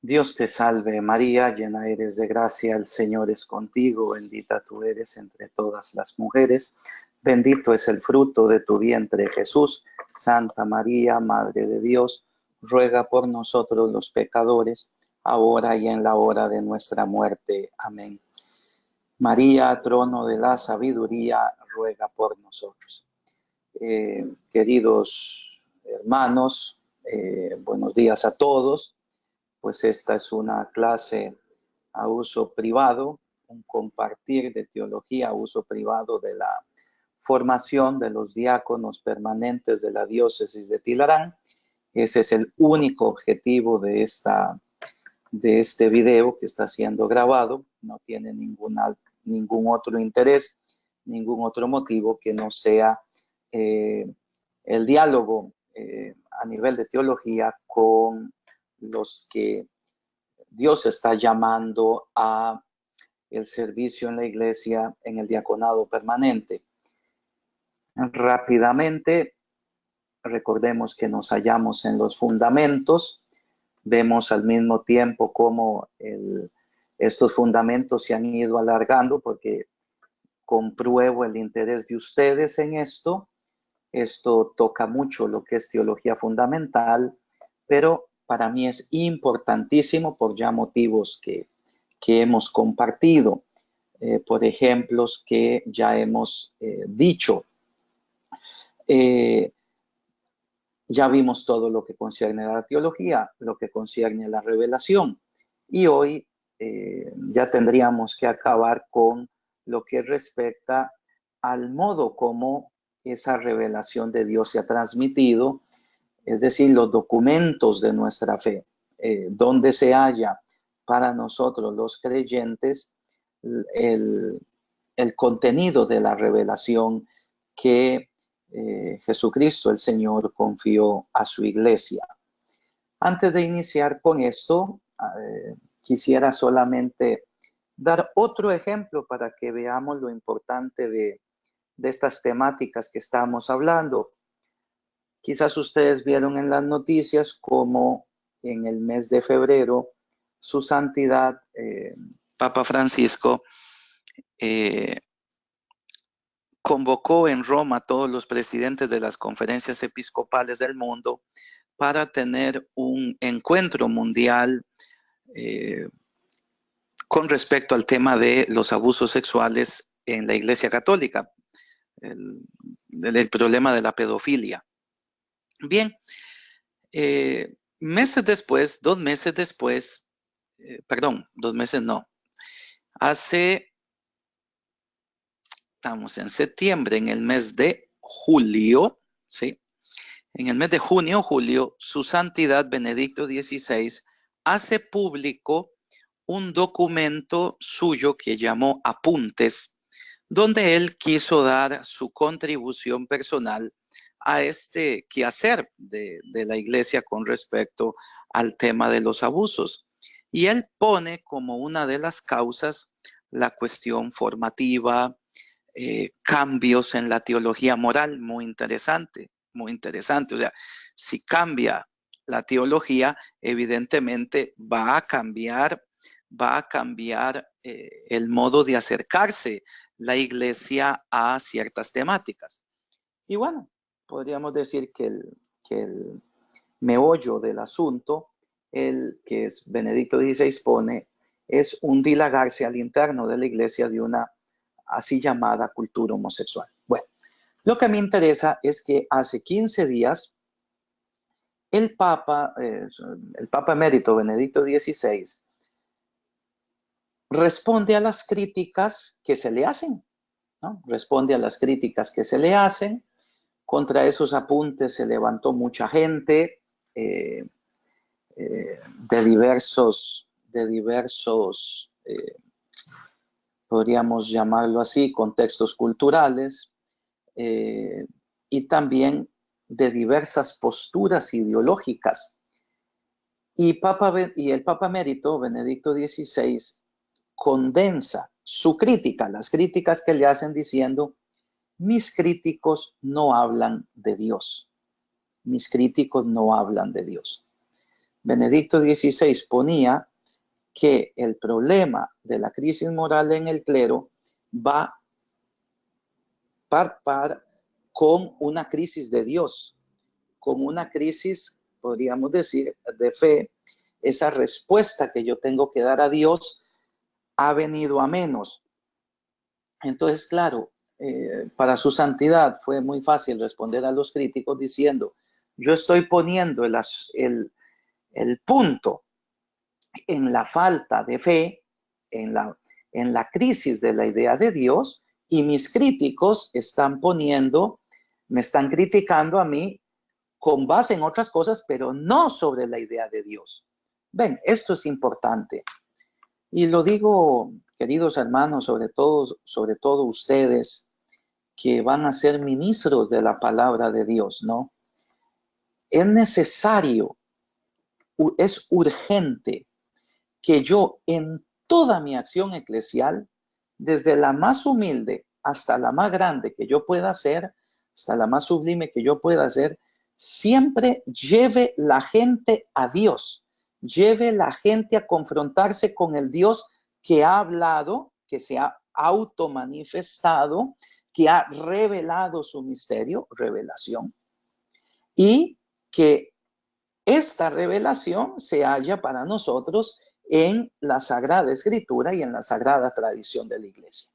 Dios te salve María, llena eres de gracia, el Señor es contigo, bendita tú eres entre todas las mujeres, bendito es el fruto de tu vientre Jesús. Santa María, Madre de Dios, ruega por nosotros los pecadores, ahora y en la hora de nuestra muerte. Amén. María, trono de la sabiduría, ruega por nosotros. Queridos hermanos, buenos días a todos. Pues esta es una clase a uso privado, un compartir de teología a uso privado de la formación de los diáconos permanentes de la diócesis de Tilarán. Ese es el único objetivo de este video que está siendo grabado. No tiene ningún otro interés, ningún otro motivo que no sea el diálogo a nivel de teología con los que Dios está llamando a el servicio en la iglesia, en el diaconado permanente. Rápidamente, recordemos que nos hallamos en los fundamentos. Vemos al mismo tiempo cómo estos fundamentos se han ido alargando porque compruebo el interés de ustedes en esto. Esto toca mucho lo que es teología fundamental, pero para mí es importantísimo por ya motivos que hemos compartido, por ejemplos que ya hemos dicho. Ya vimos todo lo que concierne a la teología, lo que concierne a la revelación, y hoy ya tendríamos que acabar con lo que respecta al modo como esa revelación de Dios se ha transmitido, es decir, los documentos de nuestra fe, donde se halla para nosotros los creyentes el contenido de la revelación que Jesucristo el Señor confió a su iglesia. Antes de iniciar con esto, quisiera solamente dar otro ejemplo para que veamos lo importante de estas temáticas que estamos hablando. Quizás ustedes vieron en las noticias cómo en el mes de febrero su santidad, Papa Francisco, convocó en Roma a todos los presidentes de las conferencias episcopales del mundo para tener un encuentro mundial con respecto al tema de los abusos sexuales en la Iglesia Católica, el problema de la pedofilia. Bien, 2 meses después, estamos en septiembre, en el mes de julio, ¿sí? En el mes de junio, julio, su santidad Benedicto XVI hace público un documento suyo que llamó Apuntes, donde él quiso dar su contribución personal a este quehacer de la iglesia con respecto al tema de los abusos. Y él pone como una de las causas la cuestión formativa, cambios en la teología moral, muy interesante. O sea, si cambia la teología, evidentemente va a cambiar el modo de acercarse la iglesia a ciertas temáticas. Y bueno, podríamos decir que el meollo del asunto, el que es Benedicto XVI pone, es un dilagarse al interno de la iglesia de una así llamada cultura homosexual. Bueno, lo que me interesa es que hace 15 días el Papa emérito Benedicto XVI responde a las críticas que se le hacen, ¿no? Responde a las críticas que se le hacen. Contra esos apuntes se levantó mucha gente de diversos podríamos llamarlo así, contextos culturales, y también de diversas posturas ideológicas. Y el Papa emérito Benedicto XVI condensa su crítica, las críticas que le hacen diciendo: mis críticos no hablan de Dios. Mis críticos no hablan de Dios. Benedicto XVI ponía que el problema de la crisis moral en el clero va par con una crisis de Dios, con una crisis, podríamos decir, de fe. Esa respuesta que yo tengo que dar a Dios ha venido a menos. Entonces, claro, para su santidad fue muy fácil responder a los críticos diciendo, yo estoy poniendo el punto en la falta de fe, en la crisis de la idea de Dios, y mis críticos me están criticando a mí con base en otras cosas, pero no sobre la idea de Dios. Ven, esto es importante. Y lo digo, queridos hermanos, sobre todo ustedes que van a ser ministros de la palabra de Dios, ¿no? Es necesario, es urgente que yo en toda mi acción eclesial, desde la más humilde hasta la más grande que yo pueda hacer, hasta la más sublime que yo pueda hacer, siempre lleve la gente a Dios, lleve la gente a confrontarse con el Dios que ha hablado, que se ha automanifestado, que ha revelado su misterio, revelación, y que esta revelación se halla para nosotros en la Sagrada Escritura y en la Sagrada Tradición de la Iglesia.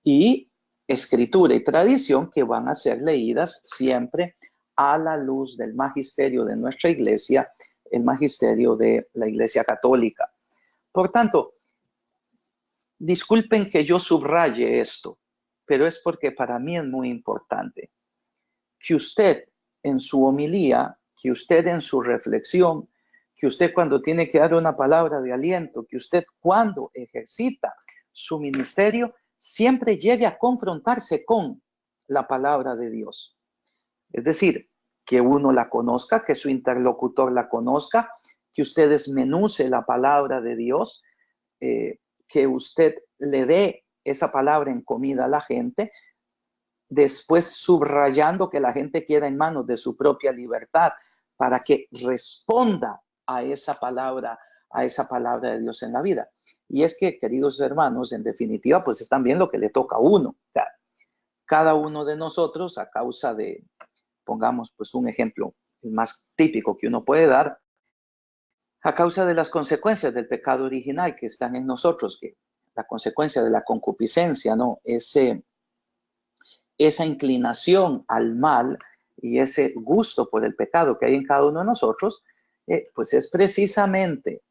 Y Escritura y tradición que van a ser leídas siempre a la luz del magisterio de nuestra Iglesia, el magisterio de la Iglesia Católica. Por tanto, disculpen que yo subraye esto, pero es porque para mí es muy importante que usted en su homilía, que usted en su reflexión, que usted cuando tiene que dar una palabra de aliento, que usted cuando ejercita su ministerio, siempre llegue a confrontarse con la palabra de Dios. Es decir, que uno la conozca, que su interlocutor la conozca, que usted desmenuce la palabra de Dios, que usted le dé esa palabra en comida a la gente, después subrayando que la gente queda en manos de su propia libertad para que responda a esa palabra de Dios en la vida. Y es que, queridos hermanos, en definitiva, pues es también lo que le toca a uno. O sea, cada uno de nosotros, a causa de, pongamos pues un ejemplo el más típico que uno puede dar, a causa de las consecuencias del pecado original que están en nosotros, que la consecuencia de la concupiscencia, ¿no? Esa inclinación al mal y ese gusto por el pecado que hay en cada uno de nosotros, pues es precisamente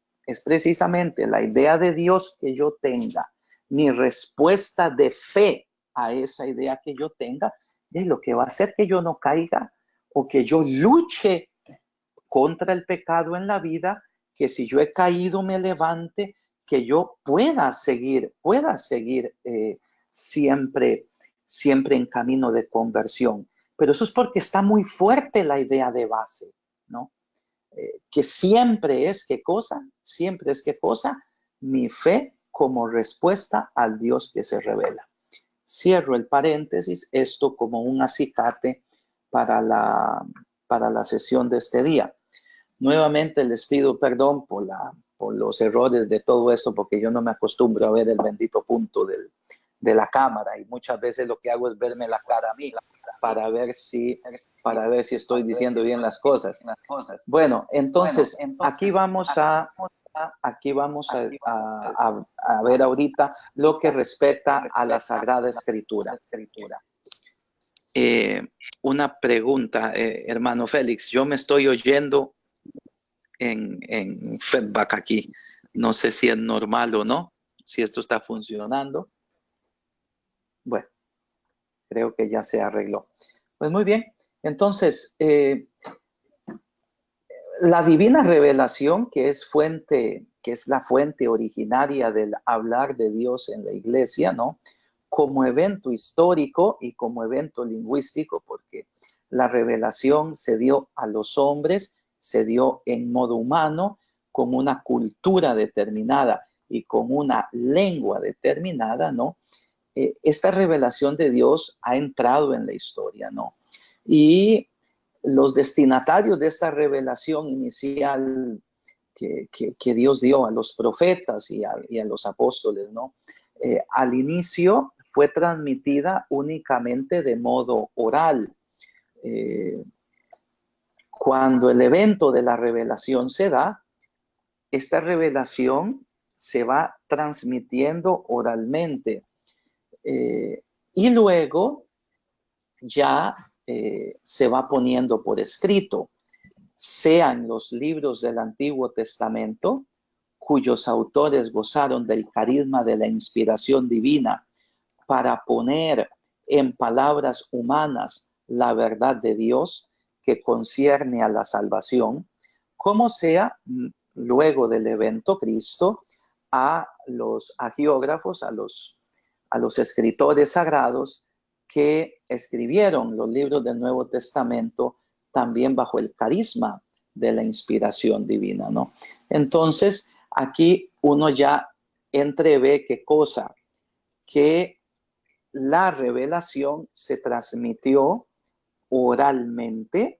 la idea de Dios que yo tenga, mi respuesta de fe a esa idea que yo tenga, es lo que va a hacer que yo no caiga o que yo luche contra el pecado en la vida, que si yo he caído me levante, que yo pueda seguir siempre en camino de conversión. Pero eso es porque está muy fuerte la idea de base, ¿no? Que siempre es ¿qué cosa? Mi fe como respuesta al Dios que se revela. Cierro el paréntesis, esto como un acicate para la sesión de este día. Nuevamente les pido perdón por los errores de todo esto, porque yo no me acostumbro a ver el bendito punto de la cámara, y muchas veces lo que hago es verme la cara a mí para ver si estoy diciendo bien las cosas. Bueno, entonces aquí vamos a ver ahorita lo que respecta a la Sagrada Escritura. Una pregunta, hermano Félix, yo me estoy oyendo en feedback aquí. No sé si es normal o no, si esto está funcionando. Bueno, creo que ya se arregló. Pues muy bien, entonces, la divina revelación, que es la fuente originaria del hablar de Dios en la iglesia, ¿no? Como evento histórico y como evento lingüístico, porque la revelación se dio a los hombres, se dio en modo humano, con una cultura determinada y con una lengua determinada, ¿no? Esta revelación de Dios ha entrado en la historia, ¿no? Y los destinatarios de esta revelación inicial que Dios dio a los profetas y a los apóstoles, ¿no? Al inicio fue transmitida únicamente de modo oral. Cuando el evento de la revelación se da, esta revelación se va transmitiendo oralmente. Y luego ya se va poniendo por escrito, sean los libros del Antiguo Testamento, cuyos autores gozaron del carisma de la inspiración divina para poner en palabras humanas la verdad de Dios que concierne a la salvación, como sea luego del evento Cristo a los hagiógrafos, a los escritores sagrados que escribieron los libros del Nuevo Testamento también bajo el carisma de la inspiración divina, ¿no? Entonces, aquí uno ya entrevé qué cosa, que la revelación se transmitió oralmente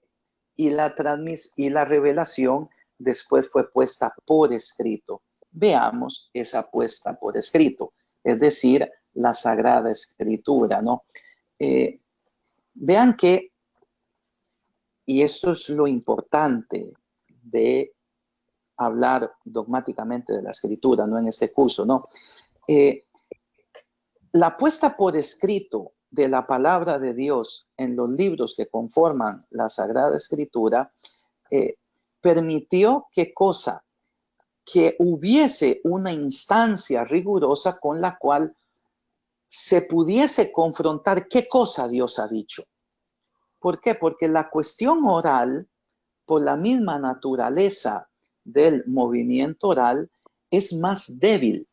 y la revelación después fue puesta por escrito. Veamos esa puesta por escrito, es decir, la Sagrada Escritura, ¿no? Vean que, y esto es lo importante de hablar dogmáticamente de la Escritura, no en este curso, ¿no? La puesta por escrito de la palabra de Dios en los libros que conforman la Sagrada Escritura permitió ¿qué cosa? Que hubiese una instancia rigurosa con la cual se pudiese confrontar qué cosa Dios ha dicho. ¿Por qué? Porque la cuestión oral, por la misma naturaleza del movimiento oral, es más débil,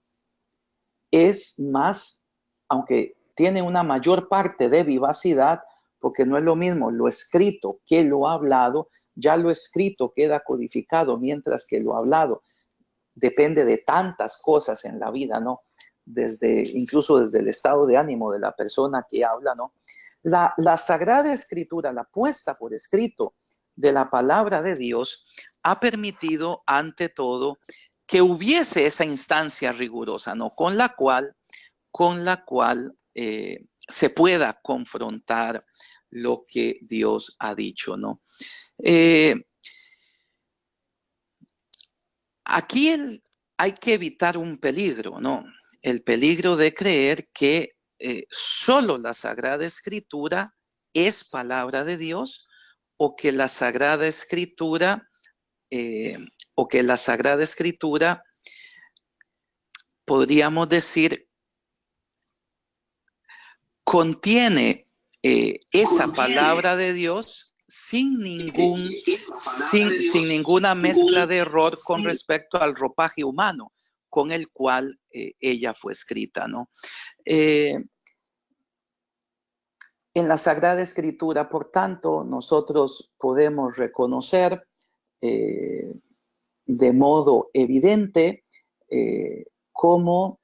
es más, aunque tiene una mayor parte de vivacidad, porque no es lo mismo lo escrito que lo hablado. Ya lo escrito queda codificado, mientras que lo hablado depende de tantas cosas en la vida, ¿no? Incluso desde el estado de ánimo de la persona que habla, ¿no? La Sagrada Escritura, la puesta por escrito de la palabra de Dios, ha permitido ante todo que hubiese esa instancia rigurosa, ¿no? Con la cual se pueda confrontar lo que Dios ha dicho, ¿no? Aquí hay que evitar un peligro, ¿no? El peligro de creer que solo la Sagrada Escritura es palabra de Dios, o que la Sagrada Escritura podríamos decir contiene esa palabra de Dios sin ninguna mezcla de error con respecto al ropaje humano con el cual ella fue escrita, ¿no? En la Sagrada Escritura, por tanto, nosotros podemos reconocer de modo evidente cómo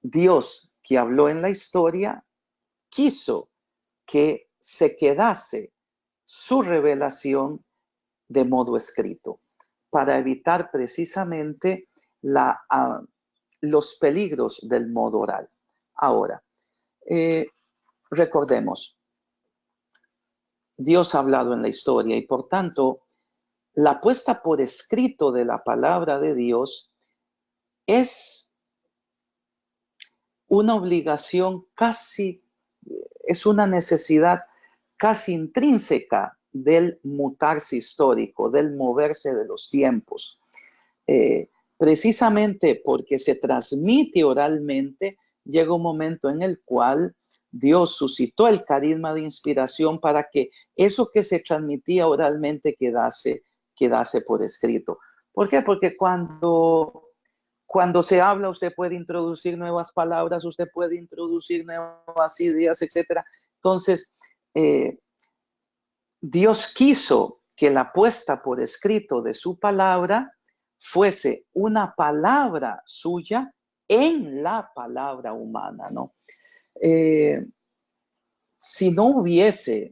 Dios, que habló en la historia, quiso que se quedase su revelación de modo escrito, para evitar precisamente los peligros del modo oral. Ahora, recordemos, Dios ha hablado en la historia y por tanto, la puesta por escrito de la palabra de Dios es una obligación casi, es una necesidad casi intrínseca del mutarse histórico, del moverse de los tiempos. Precisamente porque se transmite oralmente, llega un momento en el cual Dios suscitó el carisma de inspiración para que eso que se transmitía oralmente quedase por escrito. ¿Por qué? Porque cuando se habla, usted puede introducir nuevas palabras, usted puede introducir nuevas ideas, etc. Entonces, Dios quiso que la puesta por escrito de su palabra fuese una palabra suya en la palabra humana, ¿no? Si no hubiese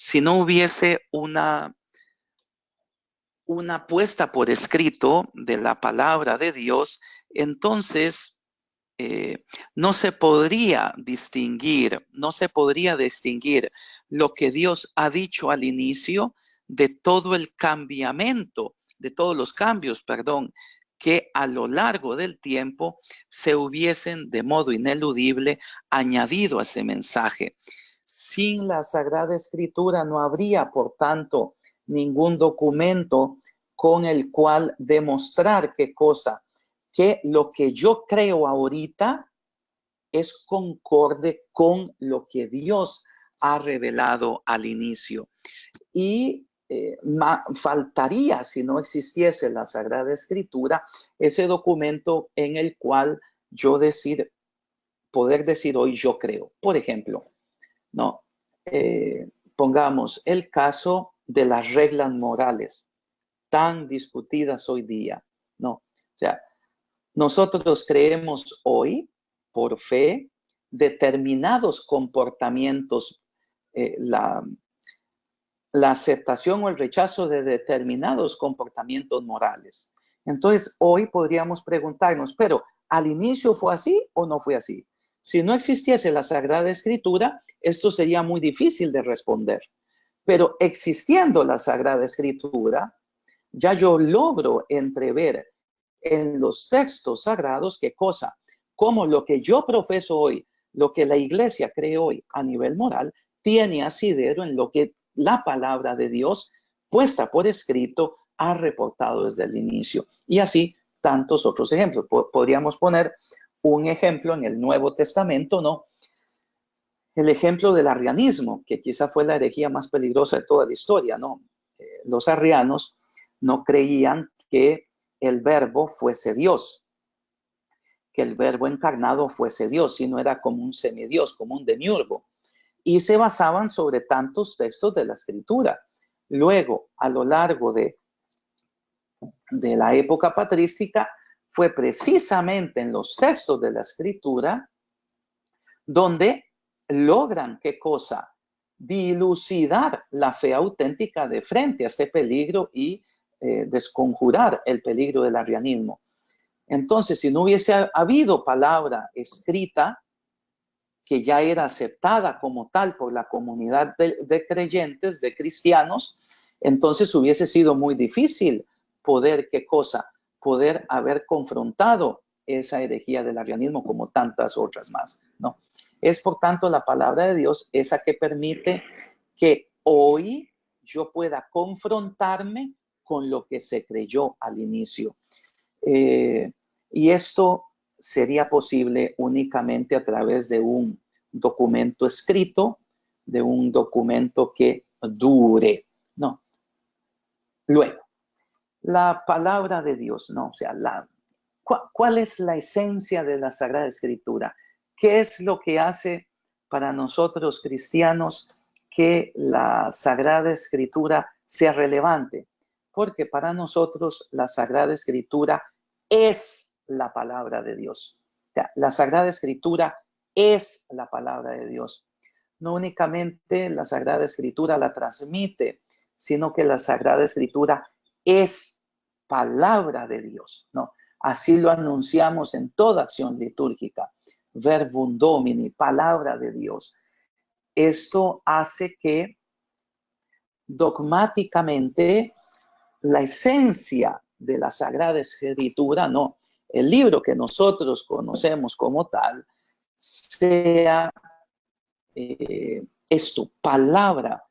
si no hubiese una puesta por escrito de la palabra de Dios, entonces no se podría distinguir lo que Dios ha dicho al inicio de todo el cambiamiento, de todos los cambios, que a lo largo del tiempo se hubiesen de modo ineludible añadido a ese mensaje. Sin la Sagrada Escritura no habría, por tanto, ningún documento con el cual demostrar qué cosa, que lo que yo creo ahorita es concorde con lo que Dios ha revelado al inicio. Y faltaría, si no existiese la Sagrada Escritura, ese documento en el cual yo poder decir hoy yo creo. Por ejemplo, ¿no? Pongamos el caso de las reglas morales tan discutidas hoy día, ¿no? O sea, nosotros creemos hoy, por fe, determinados comportamientos, la aceptación o el rechazo de determinados comportamientos morales. Entonces, hoy podríamos preguntarnos, pero ¿al inicio fue así o no fue así? Si no existiese la Sagrada Escritura, esto sería muy difícil de responder. Pero existiendo la Sagrada Escritura, ya yo logro entrever en los textos sagrados qué cosa, como lo que yo profeso hoy, lo que la iglesia cree hoy a nivel moral, tiene asidero en lo que la palabra de Dios puesta por escrito ha reportado desde el inicio. Y así tantos otros ejemplos. Podríamos poner un ejemplo en el Nuevo Testamento, ¿no? El ejemplo del arrianismo, que quizá fue la herejía más peligrosa de toda la historia, ¿no? Los arrianos no creían que el verbo fuese Dios, que el verbo encarnado fuese Dios, sino era como un semidios, como un demiurgo. Y se basaban sobre tantos textos de la Escritura. Luego, a lo largo de la época patrística, fue precisamente en los textos de la Escritura donde logran, ¿qué cosa? Dilucidar la fe auténtica de frente a este peligro y desconjurar el peligro del arrianismo. Entonces, si no hubiese habido palabra escrita que ya era aceptada como tal por la comunidad de creyentes, de cristianos, entonces hubiese sido muy difícil poder, ¿qué cosa? Poder haber confrontado esa herejía del arrianismo como tantas otras más, ¿no? Es, por tanto, la palabra de Dios esa que permite que hoy yo pueda confrontarme con lo que se creyó al inicio. Y esto sería posible únicamente a través de un documento escrito, de un documento que dure, ¿no? Luego, la palabra de Dios, ¿no? O sea, ¿cuál es la esencia de la Sagrada Escritura? ¿Qué es lo que hace para nosotros cristianos que la Sagrada Escritura sea relevante? Porque para nosotros la Sagrada Escritura es la palabra de Dios. O sea, la Sagrada Escritura es la palabra de Dios. No únicamente la Sagrada Escritura la transmite, sino que la Sagrada Escritura es palabra de Dios, ¿no? Así lo anunciamos en toda acción litúrgica. Verbum Domini, palabra de Dios. Esto hace que dogmáticamente la esencia de la Sagrada Escritura, no, el libro que nosotros conocemos como tal, sea esto, palabra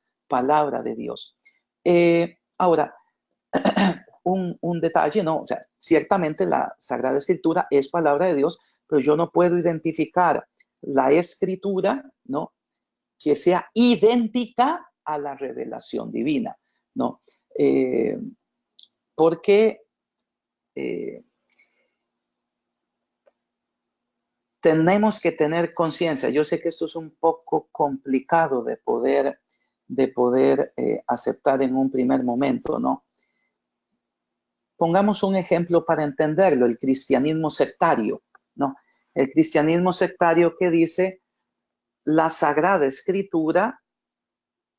de Dios. Ahora, un detalle, ¿no? O sea, ciertamente la Sagrada Escritura es palabra de Dios, pero yo no puedo identificar la Escritura, ¿no? Que sea idéntica a la revelación divina, ¿no? Porque tenemos que tener conciencia. Yo sé que esto es un poco complicado de poder aceptar en un primer momento, ¿no? Pongamos un ejemplo para entenderlo, el cristianismo sectario, ¿no? El cristianismo sectario que dice la Sagrada Escritura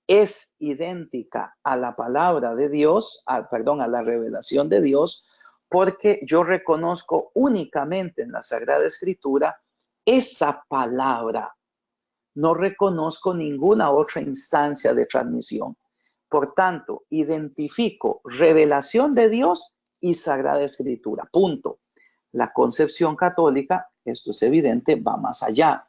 es idéntica a la palabra de Dios, a la revelación de Dios, porque yo reconozco únicamente en la Sagrada Escritura esa palabra. No reconozco ninguna otra instancia de transmisión. Por tanto, identifico revelación de Dios y Sagrada Escritura. Punto. La concepción católica, esto es evidente, va más allá.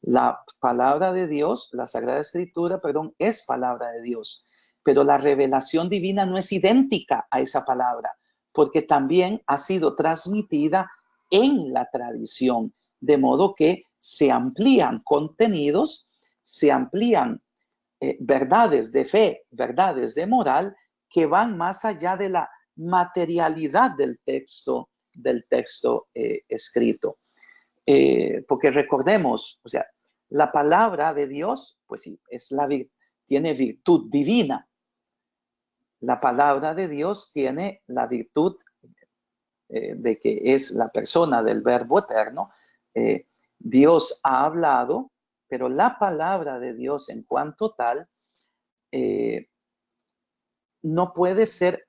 La palabra de Dios, la Sagrada Escritura, es palabra de Dios. Pero la revelación divina no es idéntica a esa palabra, porque también ha sido transmitida en la tradición, de modo que se amplían contenidos, se amplían verdades de fe, verdades de moral, que van más allá de la materialidad del texto escrito. Porque recordemos, o sea, la palabra de Dios, pues sí, tiene virtud divina. La palabra de Dios tiene la virtud de que es la persona del Verbo eterno. Dios ha hablado, pero la palabra de Dios en cuanto tal no puede ser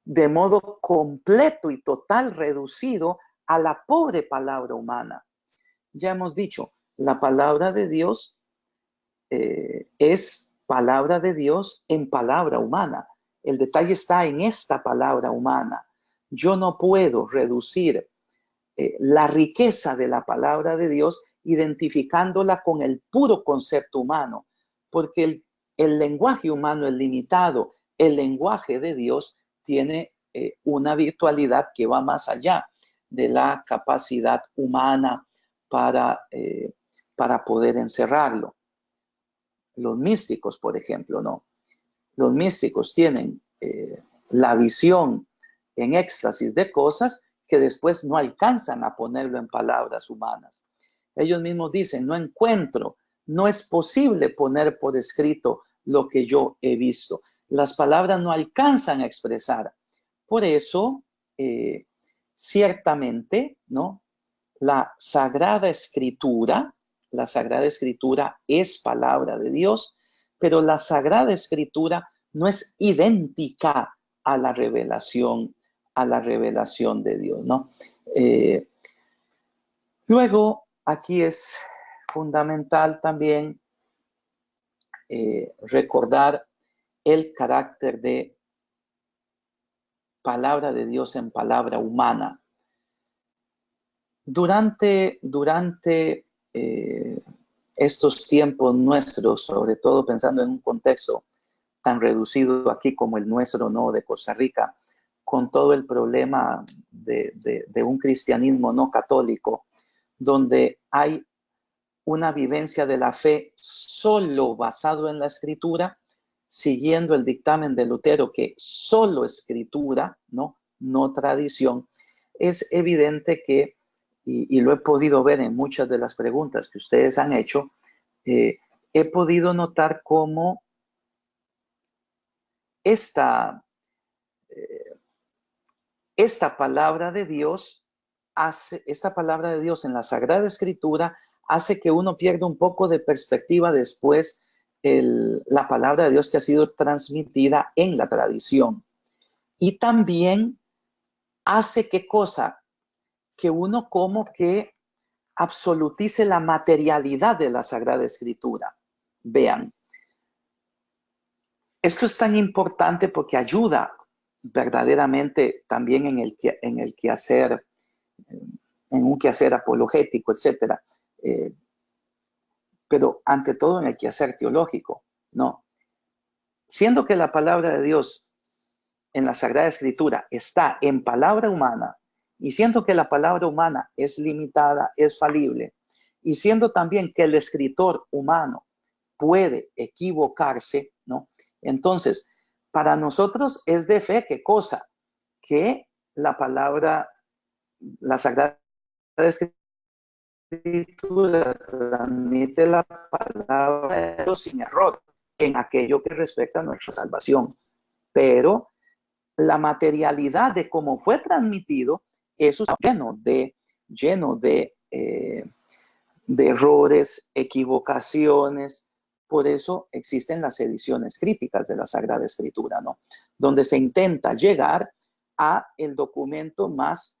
de modo completo y total reducido a la pobre palabra humana. Ya hemos dicho, la palabra de Dios es palabra de Dios en palabra humana. El detalle está en esta palabra humana. Yo no puedo reducir la riqueza de la palabra de Dios identificándola con el puro concepto humano, porque el lenguaje humano es limitado. El lenguaje de Dios tiene una virtualidad que va más allá de la capacidad humana para poder encerrarlo. Los místicos, por ejemplo, no. Los místicos tienen la visión en éxtasis de cosas que después no alcanzan a ponerlo en palabras humanas. Ellos mismos dicen, no es posible poner por escrito lo que yo he visto. Las palabras no alcanzan a expresar. Por eso, ciertamente, ¿no? La Sagrada Escritura es palabra de Dios, pero la Sagrada Escritura no es idéntica a la revelación de Dios, ¿no? Luego, aquí es fundamental también recordar el carácter de palabra de Dios en palabra humana. Durante estos tiempos nuestros, sobre todo pensando en un contexto tan reducido aquí como el nuestro, ¿no?, de Costa Rica, con todo el problema de un cristianismo no católico, donde hay una vivencia de la fe solo basado en la Escritura, siguiendo el dictamen de Lutero, que solo Escritura, no tradición. Es evidente que, y lo he podido ver en muchas de las preguntas que ustedes han hecho, he podido notar cómo esta palabra de Dios en la Sagrada Escritura hace que uno pierda un poco de perspectiva después la palabra de Dios que ha sido transmitida en la tradición. Y también hace que uno como que absolutice la materialidad de la Sagrada Escritura. Vean, esto es tan importante porque ayuda verdaderamente también en el quehacer, en un quehacer apologético, etc. Pero ante todo en el quehacer teológico, ¿no? Siendo que la palabra de Dios en la Sagrada Escritura está en palabra humana, y siendo que la palabra humana es limitada, es falible, y siendo también que el escritor humano puede equivocarse, ¿no? Entonces, para nosotros es de fe, ¿qué cosa? Que la Sagrada Escritura transmite la palabra de Dios sin error en aquello que respecta a nuestra salvación. Pero la materialidad de cómo fue transmitido, eso está lleno de errores, equivocaciones, Por eso existen las ediciones críticas de la Sagrada Escritura, ¿no? Donde se intenta llegar a el documento más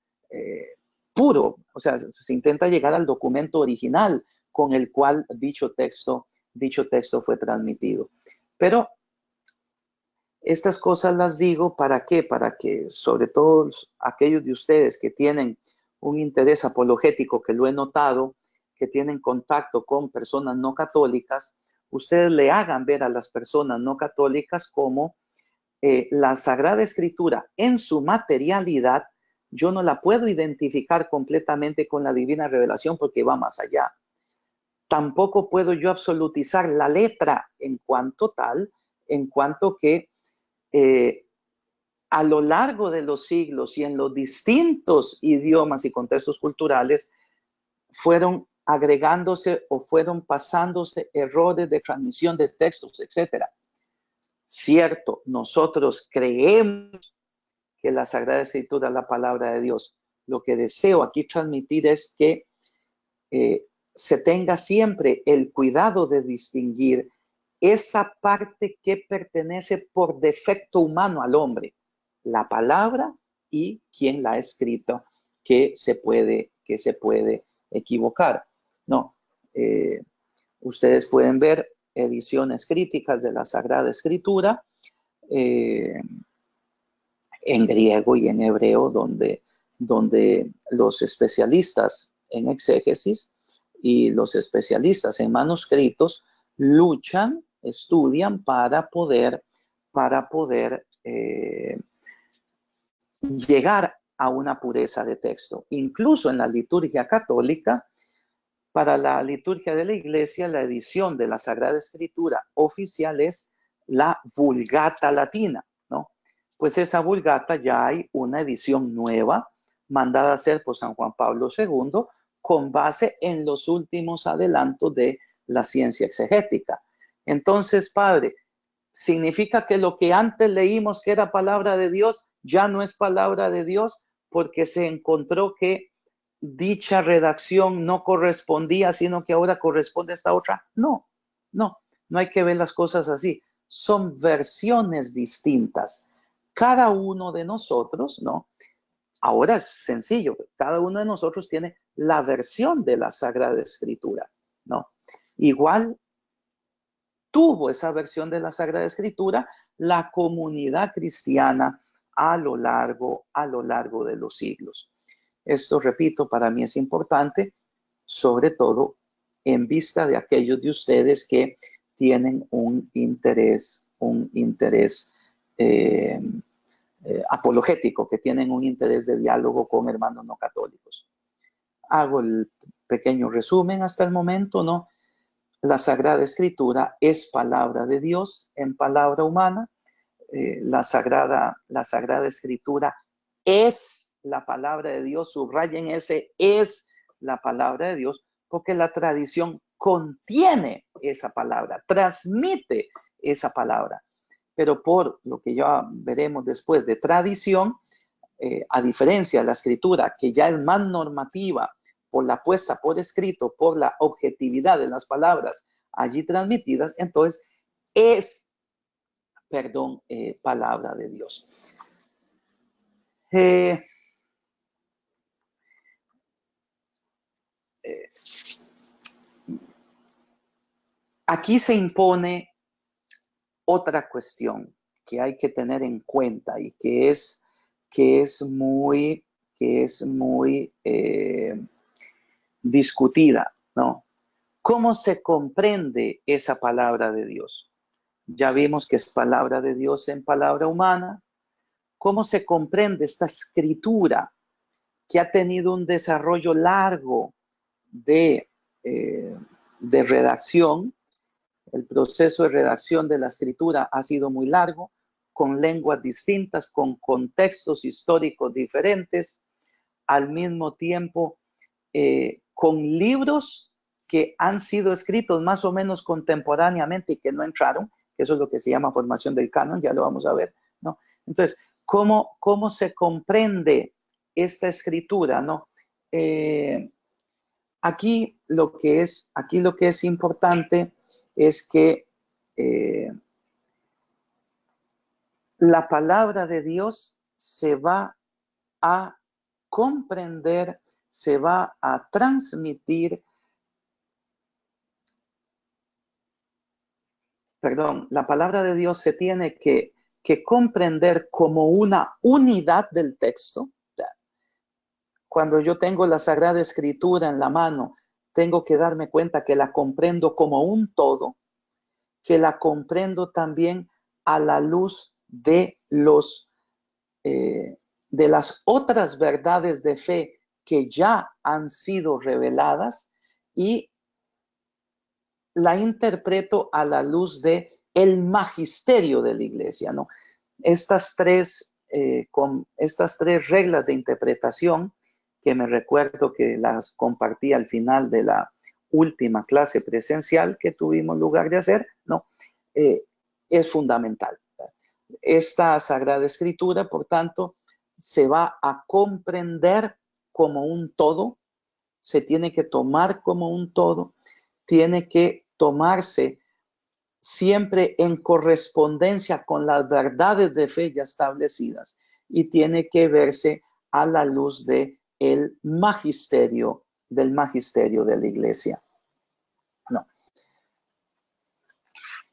puro, o sea, se intenta llegar al documento original con el cual dicho texto fue transmitido. Pero estas cosas las digo, ¿para qué? Para que sobre todo aquellos de ustedes que tienen un interés apologético, que lo he notado, que tienen contacto con personas no católicas, ustedes le hagan ver a las personas no católicas cómo la Sagrada Escritura en su materialidad, yo no la puedo identificar completamente con la divina revelación porque va más allá. Tampoco puedo yo absolutizar la letra en cuanto tal, en cuanto que a lo largo de los siglos y en los distintos idiomas y contextos culturales fueron agregándose o fueron pasándose errores de transmisión de textos, etcétera. Cierto, nosotros creemos que la Sagrada Escritura es la palabra de Dios. Lo que deseo aquí transmitir es que se tenga siempre el cuidado de distinguir esa parte que pertenece por defecto humano al hombre, la palabra y quien la ha escrito, que se puede equivocar. No, ustedes pueden ver ediciones críticas de la Sagrada Escritura en griego y en hebreo, donde los especialistas en exégesis y los especialistas en manuscritos luchan, estudian para poder llegar a una pureza de texto. Incluso en la liturgia católica, para la liturgia de la Iglesia, la edición de la Sagrada Escritura oficial es la Vulgata Latina, ¿no? Pues esa Vulgata ya hay una edición nueva, mandada a hacer por San Juan Pablo II, con base en los últimos adelantos de la ciencia exegética. Entonces, Padre, significa que lo que antes leímos que era palabra de Dios, ya no es palabra de Dios, porque se encontró que dicha redacción no correspondía, sino que ahora corresponde a esta otra. No hay que ver las cosas así. Son versiones distintas. Cada uno de nosotros, ¿no? Ahora es sencillo, cada uno de nosotros tiene la versión de la Sagrada Escritura, ¿no? Igual tuvo esa versión de la Sagrada Escritura la comunidad cristiana a lo largo de los siglos. Esto, repito, para mí es importante, sobre todo en vista de aquellos de ustedes que tienen un interés apologético, que tienen un interés de diálogo con hermanos no católicos. Hago el pequeño resumen hasta el momento, ¿no? La Sagrada Escritura es palabra de Dios en palabra humana. La Sagrada Escritura es la palabra de Dios, subrayen ese, es la palabra de Dios, porque la tradición contiene esa palabra, transmite esa palabra. Pero por lo que ya veremos después de tradición, a diferencia de la escritura, que ya es más normativa por la puesta por escrito, por la objetividad de las palabras allí transmitidas, entonces es, palabra de Dios. Aquí se impone otra cuestión que hay que tener en cuenta y que es muy discutida, ¿no? ¿Cómo se comprende esa palabra de Dios? Ya vimos que es palabra de Dios en palabra humana. ¿Cómo se comprende esta escritura que ha tenido un desarrollo largo de redacción? El proceso de redacción de la escritura ha sido muy largo, con lenguas distintas, con contextos históricos diferentes, al mismo tiempo con libros que han sido escritos más o menos contemporáneamente y que no entraron, que eso es lo que se llama formación del canon, ya lo vamos a ver, ¿no? Entonces, ¿cómo se comprende esta escritura, no? Aquí lo que es importante es que la palabra de Dios se va a comprender, se va a transmitir, la palabra de Dios se tiene que comprender como una unidad del texto. Cuando yo tengo la Sagrada Escritura en la mano, tengo que darme cuenta que la comprendo como un todo, que la comprendo también a la luz de de las otras verdades de fe que ya han sido reveladas, y la interpreto a la luz de el magisterio de la iglesia, ¿no? Estas tres reglas de interpretación, que me recuerdo que las compartí al final de la última clase presencial que tuvimos lugar de hacer, ¿no? Es fundamental. Esta Sagrada Escritura, por tanto, se va a comprender como un todo, se tiene que tomar como un todo, tiene que tomarse siempre en correspondencia con las verdades de fe ya establecidas, y tiene que verse a la luz del magisterio de la iglesia. No.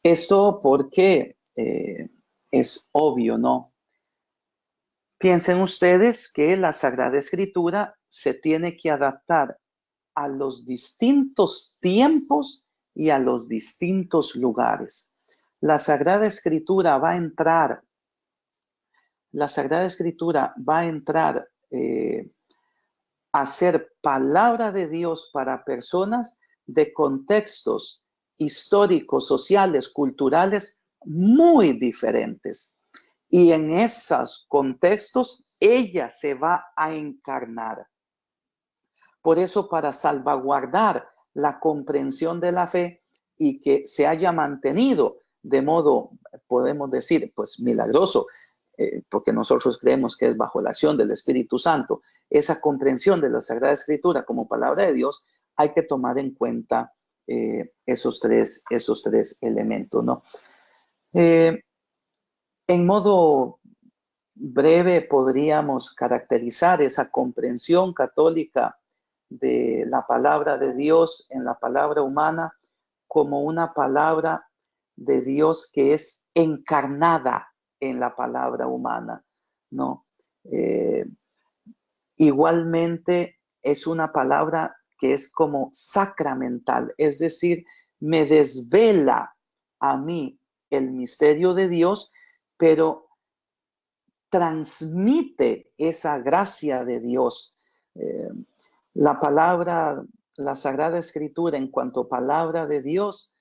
Esto porque es obvio, ¿no? Piensen ustedes que la Sagrada Escritura se tiene que adaptar a los distintos tiempos y a los distintos lugares. La Sagrada Escritura va a entrar a ser palabra de Dios para personas de contextos históricos, sociales, culturales muy diferentes. Y en esos contextos ella se va a encarnar. Por eso, para salvaguardar la comprensión de la fe y que se haya mantenido de modo, podemos decir, pues milagroso, porque nosotros creemos que es bajo la acción del Espíritu Santo, esa comprensión de la Sagrada Escritura como palabra de Dios, hay que tomar en cuenta esos tres elementos, ¿no? En modo breve podríamos caracterizar esa comprensión católica de la palabra de Dios en la palabra humana como una palabra de Dios que es encarnada en la palabra humana, ¿no? Igualmente es una palabra que es como sacramental, es decir, me desvela a mí el misterio de Dios, pero transmite esa gracia de Dios. La Sagrada Escritura, en cuanto palabra de Dios,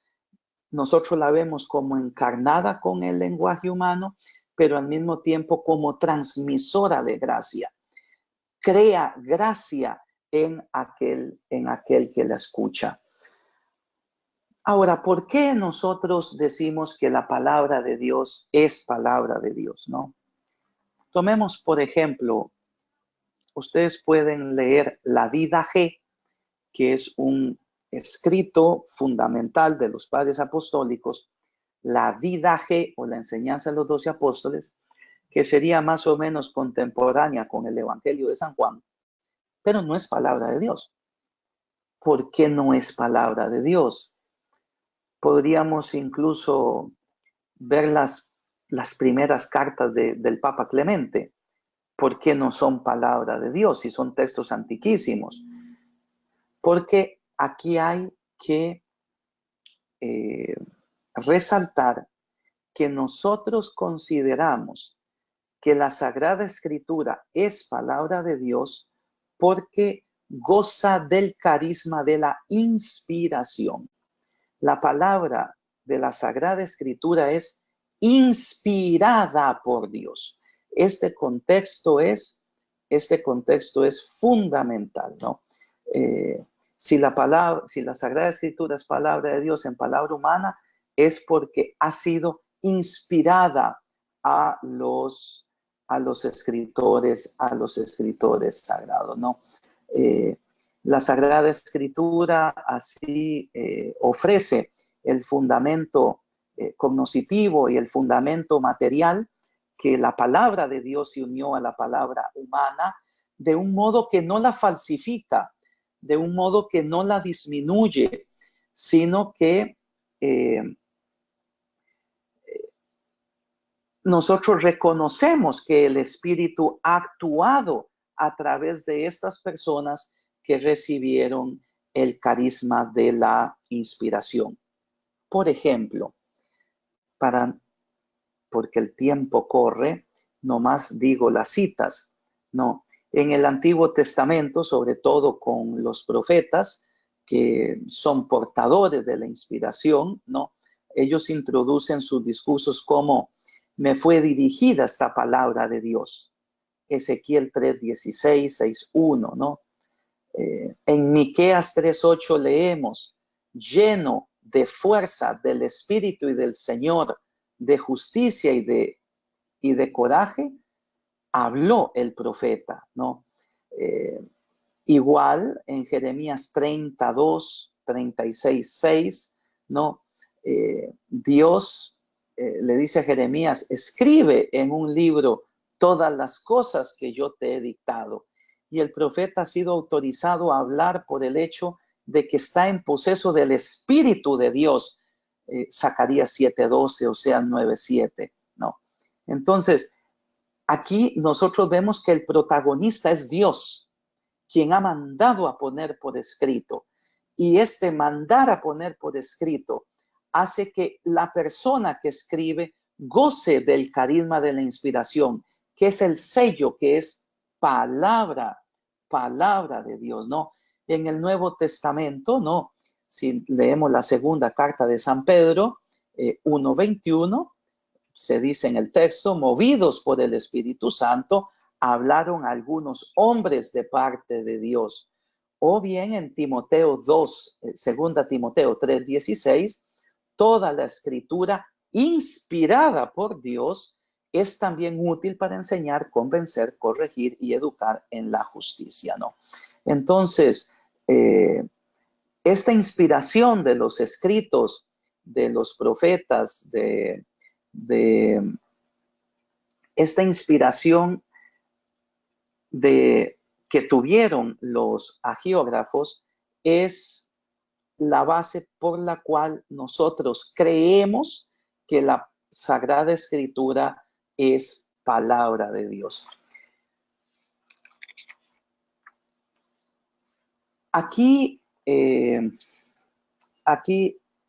nosotros la vemos como encarnada con el lenguaje humano, pero al mismo tiempo como transmisora de gracia. Crea gracia en aquel que la escucha. Ahora, ¿por qué nosotros decimos que la palabra de Dios es palabra de Dios, no? Tomemos, por ejemplo, ustedes pueden leer la Vida G, que es un escrito fundamental de los padres apostólicos, la Vida G o la enseñanza de los 12 apóstoles, que sería más o menos contemporánea con el Evangelio de San Juan, pero no es palabra de Dios. ¿Por qué no es palabra de Dios? Podríamos incluso ver las primeras cartas del Papa Clemente. ¿Por qué no son palabra de Dios si son textos antiquísimos? Porque aquí hay que resaltar que nosotros consideramos que la Sagrada Escritura es palabra de Dios porque goza del carisma de la inspiración. La palabra de la Sagrada Escritura es inspirada por Dios. Este contexto es fundamental, ¿no? Si la Sagrada Escritura es palabra de Dios en palabra humana, es porque ha sido inspirada a los escritores sagrados, ¿no? La Sagrada Escritura así ofrece el fundamento cognoscitivo y el fundamento material, que la palabra de Dios se unió a la palabra humana de un modo que no la falsifica, de un modo que no la disminuye, sino que nosotros reconocemos que el Espíritu ha actuado a través de estas personas que recibieron el carisma de la inspiración. Por ejemplo, porque el tiempo corre, nomás digo las citas, ¿no? En el Antiguo Testamento, sobre todo con los profetas, que son portadores de la inspiración, ¿no? Ellos introducen sus discursos como: me fue dirigida esta palabra de Dios. Ezequiel 3:16, 6:1, ¿no? En Miqueas 3:8 leemos: lleno de fuerza del Espíritu y del Señor, de justicia y de coraje, habló el profeta, ¿no? Igual en Jeremías 32, 36, 6, ¿no? Dios le dice a Jeremías: escribe en un libro todas las cosas que yo te he dictado. Y el profeta ha sido autorizado a hablar por el hecho de que está en poseso del Espíritu de Dios. Zacarías 7:12, Oseas 9:7, ¿no? Entonces, aquí nosotros vemos que el protagonista es Dios, quien ha mandado a poner por escrito. Y este mandar a poner por escrito hace que la persona que escribe goce del carisma de la inspiración, que es el sello, que es palabra de Dios, ¿no? En el Nuevo Testamento, ¿no? Si leemos la segunda carta de San Pedro, 1:21, se dice en el texto: movidos por el Espíritu Santo, hablaron algunos hombres de parte de Dios. O bien en Timoteo 2, 2 Timoteo 3:16, toda la escritura inspirada por Dios es también útil para enseñar, convencer, corregir y educar en la justicia, ¿no? Entonces, esta inspiración de los escritos de los profetas, de esta inspiración que tuvieron los hagiógrafos, es la base por la cual nosotros creemos que la Sagrada Escritura es palabra de Dios. Aquí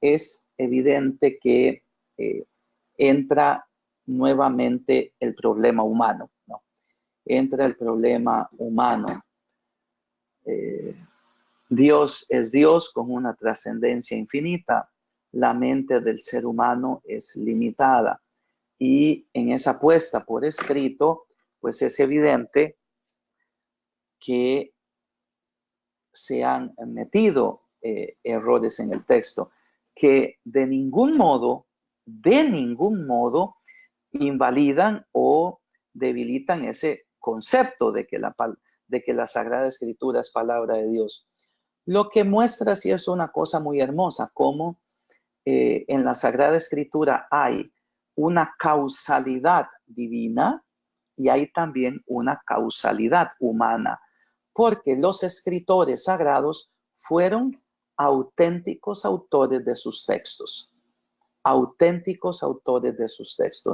es evidente que entra nuevamente el problema humano, ¿no? Entra el problema humano. Dios es Dios con una trascendencia infinita. La mente del ser humano es limitada. Y en esa puesta por escrito, pues es evidente que se han metido errores en el texto que de ningún modo invalidan o debilitan ese concepto de que la Sagrada Escritura es palabra de Dios. Lo que muestra sí es una cosa muy hermosa, como en la Sagrada Escritura hay una causalidad divina y hay también una causalidad humana, porque los escritores sagrados fueron auténticos autores de sus textos.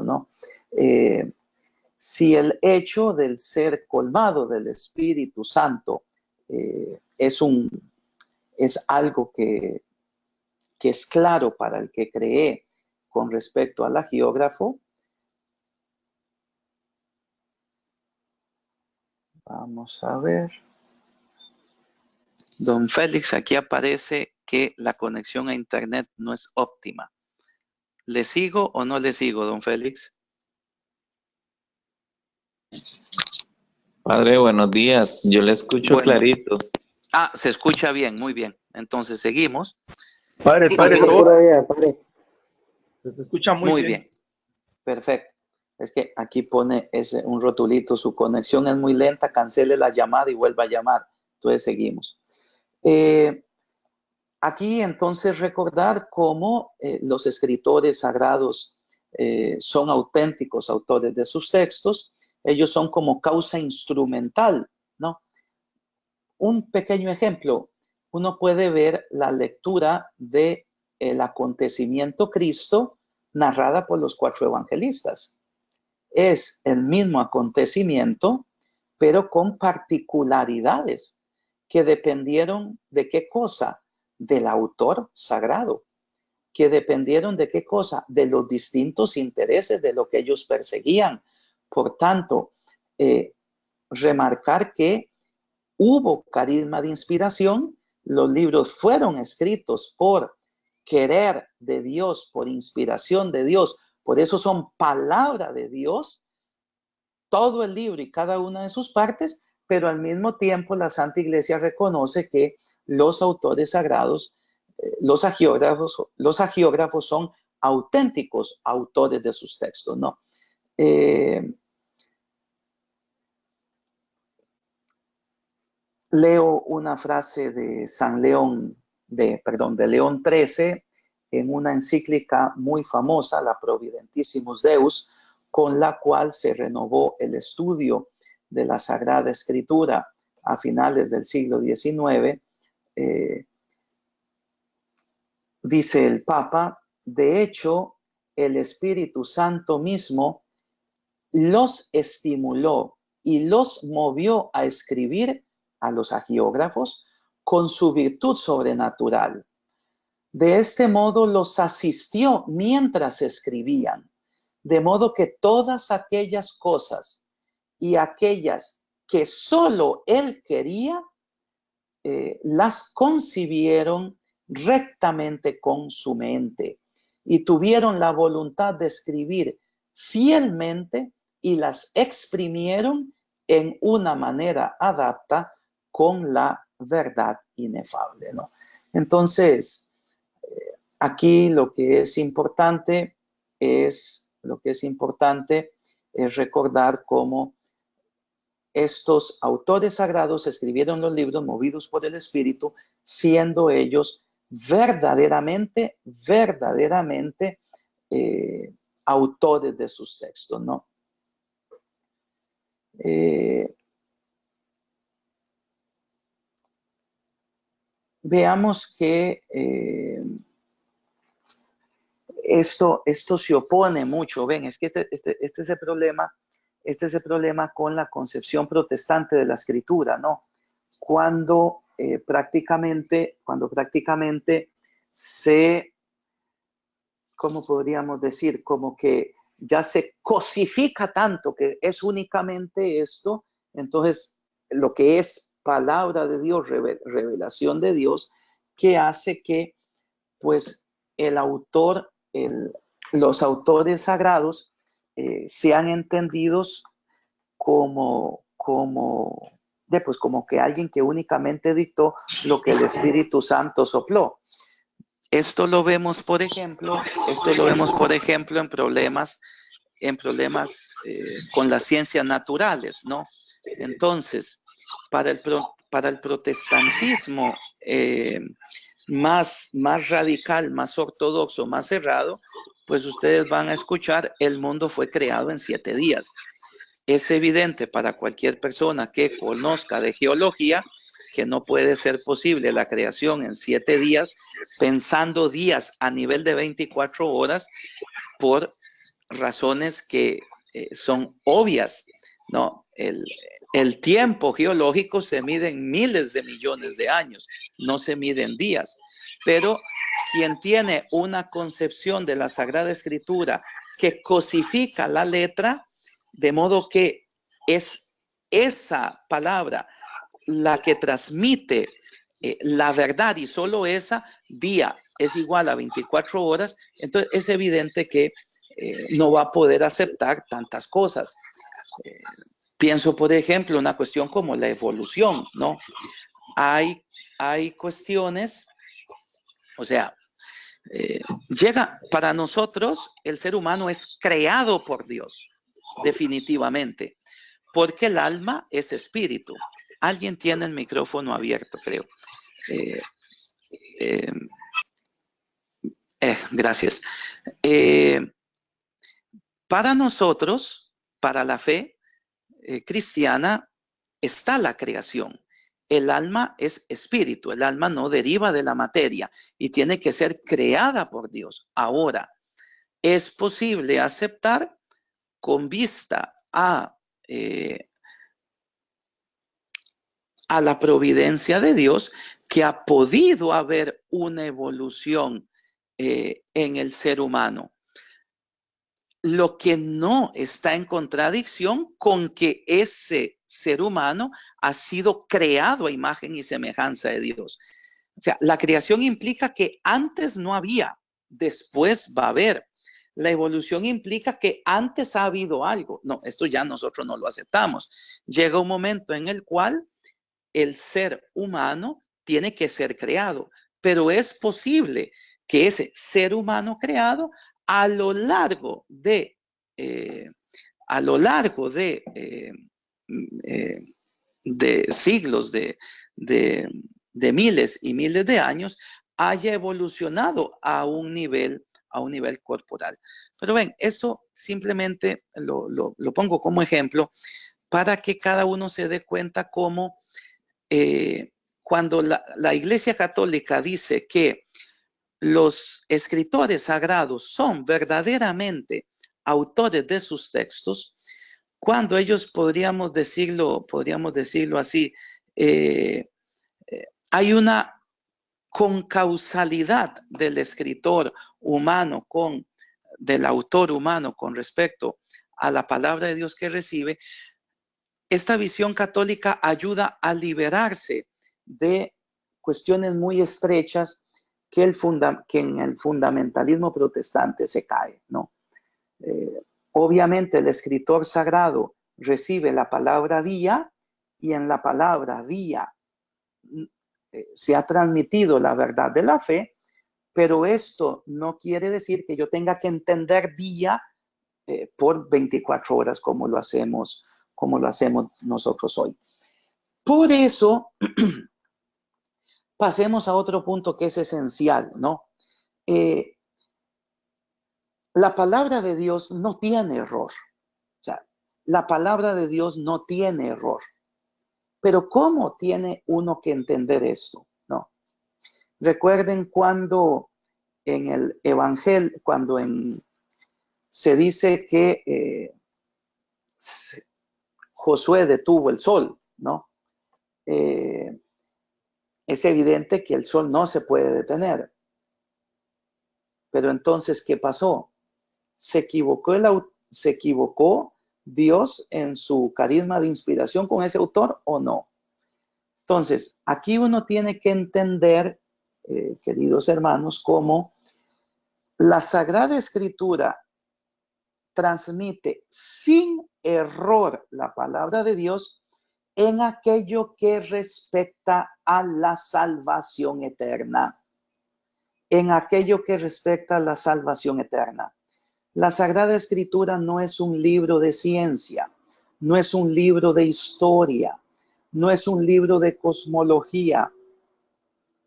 ¿No? Si el hecho del ser colmado del Espíritu Santo es algo que es claro para el que cree con respecto al hagiógrafo, vamos a ver. Don Félix, aquí aparece que la conexión a internet no es óptima. ¿Le sigo o no le sigo, don Félix? Padre, buenos días. Yo le escucho clarito. Ah, se escucha bien, muy bien. Entonces seguimos. Padre, padre. Se escucha muy bien. Perfecto. Es que aquí pone un rotulito: su conexión es muy lenta, cancele la llamada y vuelva a llamar. Entonces seguimos. Aquí entonces recordar cómo los escritores sagrados son auténticos autores de sus textos. Ellos son como causa instrumental, ¿no? Un pequeño ejemplo, uno puede ver la lectura del acontecimiento Cristo narrada por los 4 evangelistas. Es el mismo acontecimiento, pero con particularidades que dependieron de qué cosa, del autor sagrado, que dependieron de qué cosa, de los distintos intereses de lo que ellos perseguían. Por tanto, remarcar que hubo carisma de inspiración, los libros fueron escritos por querer de Dios, por inspiración de Dios, por eso son palabra de Dios, todo el libro y cada una de sus partes, pero al mismo tiempo la Santa Iglesia reconoce que los autores sagrados, los hagiógrafos son auténticos autores de sus textos, ¿no? Leo una frase de de León XIII en una encíclica muy famosa, la Providentissimus Deus, con la cual se renovó el estudio de la Sagrada Escritura a finales del siglo XIX. Dice el Papa, de hecho, el Espíritu Santo mismo los estimuló y los movió a escribir a los hagiógrafos con su virtud sobrenatural. De este modo los asistió mientras escribían, de modo que todas aquellas cosas y aquellas que solo él quería, las concibieron rectamente con su mente y tuvieron la voluntad de escribir fielmente y las exprimieron en una manera adapta con la verdad inefable, ¿no? Entonces, aquí lo que es importante es recordar cómo estos autores sagrados escribieron los libros movidos por el Espíritu, siendo ellos verdaderamente autores de sus textos, ¿no? Veamos que esto se opone mucho. Ven, es que este es el problema. Este es el problema con la concepción protestante de la escritura, ¿no? Cuando prácticamente se, ¿cómo podríamos decir? Como que ya se cosifica tanto que es únicamente esto, entonces lo que es palabra de Dios, revelación de Dios, que hace que pues el autor, los autores sagrados sean entendidos como que alguien que únicamente dictó lo que el Espíritu Santo sopló. Esto lo vemos, por ejemplo, en problemas con las ciencias naturales, ¿no? Entonces, para el protestantismo más radical, más ortodoxo, más cerrado, pues ustedes van a escuchar, el mundo fue creado en 7 días. Es evidente para cualquier persona que conozca de geología que no puede ser posible la creación en 7 días, pensando días a nivel de 24 horas por razones que son obvias, ¿no? El tiempo geológico se mide en miles de millones de años, no se mide en días. Pero quien tiene una concepción de la Sagrada Escritura que cosifica la letra, de modo que es esa palabra la que transmite la verdad y solo esa, día es igual a 24 horas, entonces es evidente que no va a poder aceptar tantas cosas. Pienso, por ejemplo, una cuestión como la evolución, ¿no? Hay cuestiones, o sea, para nosotros, el ser humano es creado por Dios, definitivamente, porque el alma es espíritu. Alguien tiene el micrófono abierto, creo. Gracias. Para nosotros, para la fe cristiana, está la creación. El alma es espíritu, el alma no deriva de la materia y tiene que ser creada por Dios. Ahora, es posible aceptar con vista a la providencia de Dios que ha podido haber una evolución en el ser humano. Lo que no está en contradicción con que ese ser humano ha sido creado a imagen y semejanza de Dios. O sea, la creación implica que antes no había, después va a haber. La evolución implica que antes ha habido algo. No, esto ya nosotros no lo aceptamos. Llega un momento en el cual el ser humano tiene que ser creado, pero es posible que ese ser humano creado a lo largo de siglos, de miles y miles de años, haya evolucionado a un nivel corporal. Pero ven, esto simplemente lo pongo como ejemplo para que cada uno se dé cuenta cómo cuando la Iglesia Católica dice que los escritores sagrados son verdaderamente autores de sus textos, cuando ellos podríamos decirlo así, hay una concausalidad del escritor humano del autor humano con respecto a la palabra de Dios que recibe. Esta visión católica ayuda a liberarse de cuestiones muy estrechas que en el fundamentalismo protestante se cae, ¿no? Obviamente el escritor sagrado recibe la palabra día y en la palabra día se ha transmitido la verdad de la fe, pero esto no quiere decir que yo tenga que entender día por 24 horas como lo hacemos nosotros hoy. Por eso, pasemos a otro punto que es esencial, ¿no? La palabra de Dios no tiene error. O sea, la palabra de Dios no tiene error. Pero ¿cómo tiene uno que entender esto? ¿No? Recuerden cuando en el Evangelio, se dice que Josué detuvo el sol, ¿no? Es evidente que el sol no se puede detener. Pero entonces, ¿qué pasó? ¿Se equivocó Dios en su carisma de inspiración con ese autor o no? Entonces, aquí uno tiene que entender, queridos hermanos, cómo la Sagrada Escritura transmite sin error la palabra de Dios en aquello que respecta a la salvación eterna. En aquello que respecta a la salvación eterna. La Sagrada Escritura no es un libro de ciencia, no es un libro de historia, no es un libro de cosmología.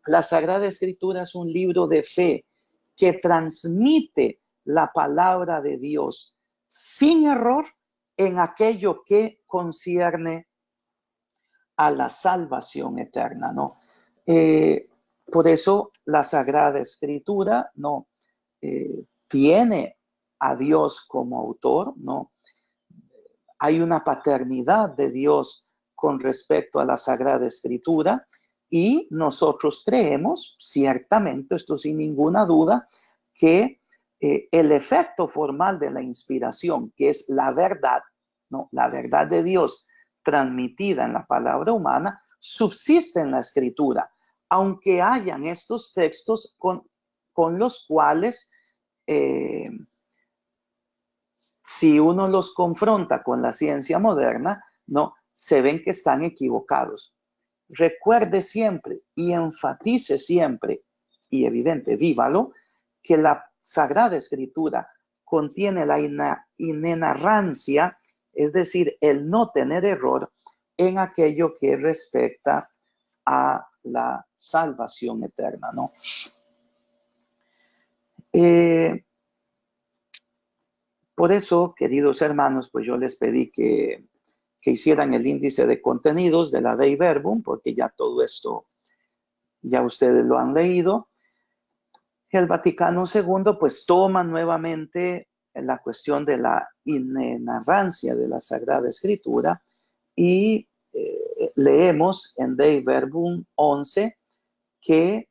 La Sagrada Escritura es un libro de fe que transmite la palabra de Dios sin error en aquello que concierne a la salvación eterna, ¿no? Por eso la Sagrada Escritura no tiene a Dios como autor, ¿no? Hay una paternidad de Dios con respecto a la Sagrada Escritura y nosotros creemos, ciertamente, esto sin ninguna duda, que el efecto formal de la inspiración, que es la verdad, ¿no? La verdad de Dios transmitida en la palabra humana, subsiste en la Escritura, aunque hayan estos textos con los cuales si uno los confronta con la ciencia moderna, no, se ven que están equivocados. Recuerde siempre y enfatice siempre, y evidente, vívalo, que la Sagrada Escritura contiene la inerrancia, es decir, el no tener error en aquello que respecta a la salvación eterna, ¿no? Por eso, queridos hermanos, pues yo les pedí que hicieran el índice de contenidos de la Dei Verbum, porque ya todo esto, ya ustedes lo han leído. El Vaticano II, pues toma nuevamente la cuestión de la inerrancia de la Sagrada Escritura y leemos en Dei Verbum 11 que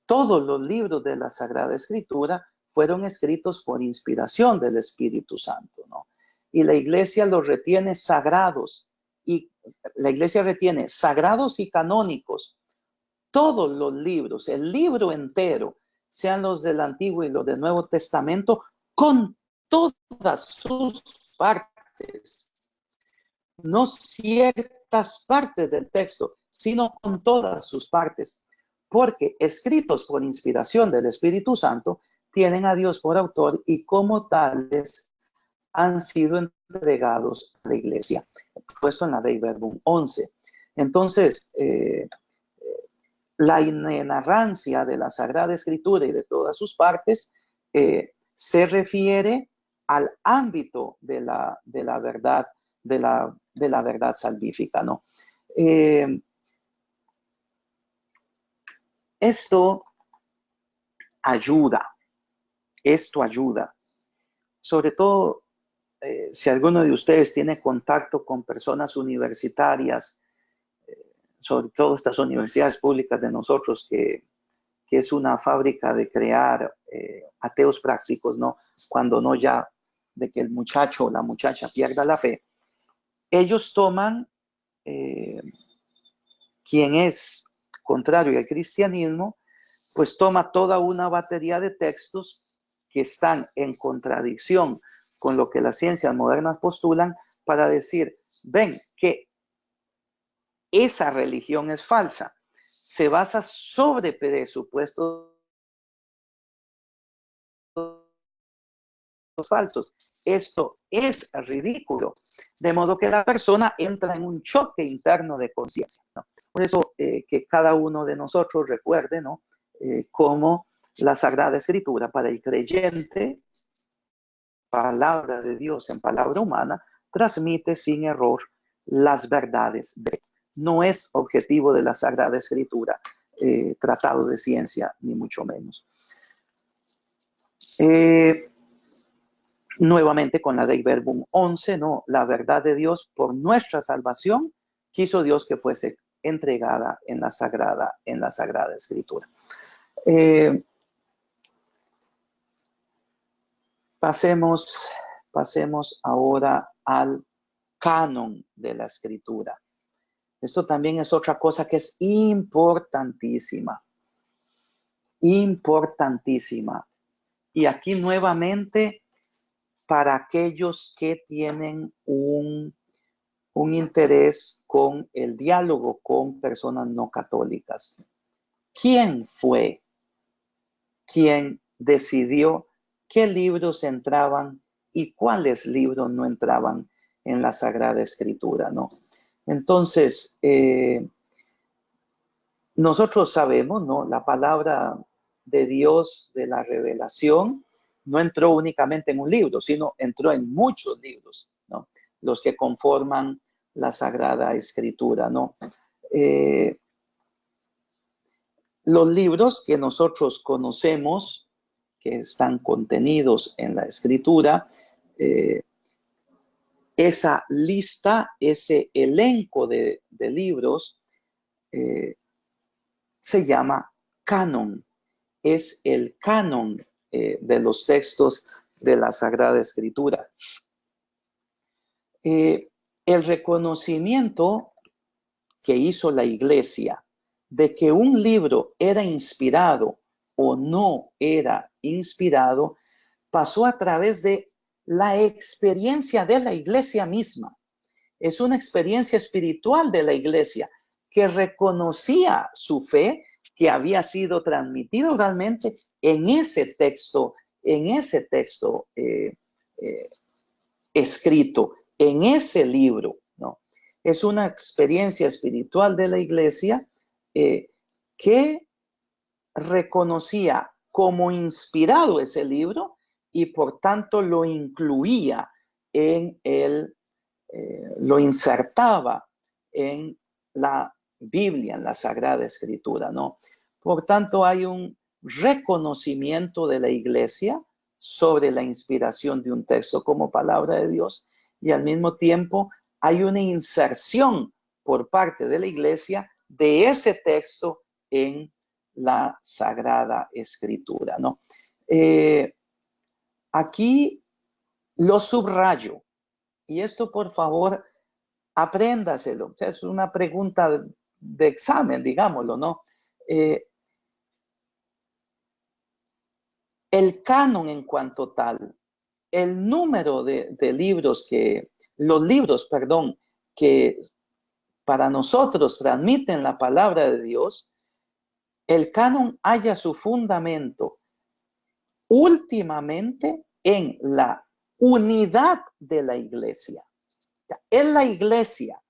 todos los libros de la Sagrada Escritura fueron escritos por inspiración del Espíritu Santo, ¿no? Y la Iglesia los retiene sagrados, y la Iglesia retiene sagrados y canónicos todos los libros, el libro entero, sean los del Antiguo y los del Nuevo Testamento, con todas sus partes, no ciertas partes del texto, sino con todas sus partes, porque escritos por inspiración del Espíritu Santo, tienen a Dios por autor y como tales han sido entregados a la Iglesia. Puesto en la Dei Verbum 11. Entonces, la inerrancia de la Sagrada Escritura y de todas sus partes se refiere al ámbito de la verdad, de la verdad salvífica, ¿no? Esto ayuda, sobre todo si alguno de ustedes tiene contacto con personas universitarias, sobre todo estas universidades públicas de nosotros, que es una fábrica de crear ateos prácticos, ¿no? Cuando no ya de que el muchacho o la muchacha pierda la fe. Ellos toman quien es contrario al cristianismo, pues toma toda una batería de textos que están en contradicción con lo que las ciencias modernas postulan para decir, ven, que esa religión es falsa. Se basa sobre presupuestos falsos. Esto es ridículo. De modo que la persona entra en un choque interno de conciencia, ¿no? Por eso que cada uno de nosotros recuerde, ¿no? Cómo la Sagrada Escritura para el creyente, palabra de Dios en palabra humana, transmite sin error las verdades de. No es objetivo de la Sagrada Escritura tratado de ciencia, ni mucho menos. Nuevamente con la Dei Verbum 11, ¿no? La verdad de Dios por nuestra salvación, quiso Dios que fuese entregada en la Sagrada Escritura. Pasemos ahora al canon de la Escritura. Esto también es otra cosa que es importantísima. Importantísima. Y aquí nuevamente, para aquellos que tienen un interés con el diálogo con personas no católicas. ¿Quién fue quien decidió qué libros entraban y cuáles libros no entraban en la Sagrada Escritura, ¿no? Entonces, nosotros sabemos, ¿no? La palabra de Dios, de la revelación, no entró únicamente en un libro, sino entró en muchos libros, ¿no? Los que conforman la Sagrada Escritura, ¿no? Los libros que nosotros conocemos, que están contenidos en la Escritura, esa lista, ese elenco de libros, se llama canon. Es el canon de los textos de la Sagrada Escritura. El reconocimiento que hizo la Iglesia de que un libro era inspirado o no era inspirado pasó a través de la experiencia de la Iglesia misma. Es una experiencia espiritual de la Iglesia que reconocía su fe que había sido transmitido realmente en ese texto escrito, en ese libro, ¿no? Es una experiencia espiritual de la Iglesia que reconocía como inspirado ese libro y por tanto lo incluía en lo insertaba en la Biblia, en la Sagrada Escritura, ¿no? Por tanto, hay un reconocimiento de la Iglesia sobre la inspiración de un texto como palabra de Dios y al mismo tiempo hay una inserción por parte de la Iglesia de ese texto en la Sagrada Escritura, ¿no? Aquí lo subrayo y esto por favor apréndaselo. O sea, es una pregunta de examen, digámoslo, ¿no? El canon en cuanto tal, el número de libros los libros, perdón, que para nosotros transmiten la palabra de Dios, el canon halla su fundamento últimamente en la unidad de la Iglesia. En la Iglesia,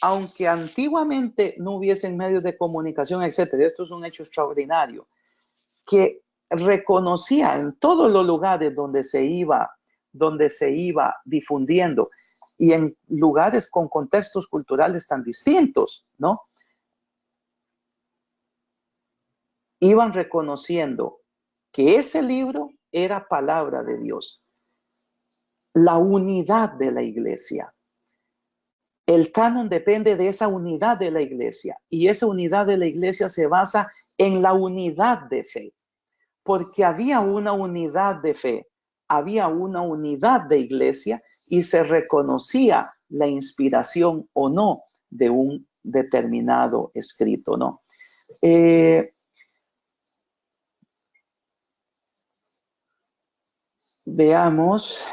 aunque antiguamente no hubiesen medios de comunicación, etcétera, esto es un hecho extraordinario, que reconocía en todos los lugares donde se iba difundiendo y en lugares con contextos culturales tan distintos, ¿no? Iban reconociendo que ese libro era palabra de Dios. La unidad de la Iglesia. El canon depende de esa unidad de la Iglesia y esa unidad de la Iglesia se basa en la unidad de fe. Porque había una unidad de fe, había una unidad de Iglesia y se reconocía la inspiración o no de un determinado escrito, ¿no? Veamos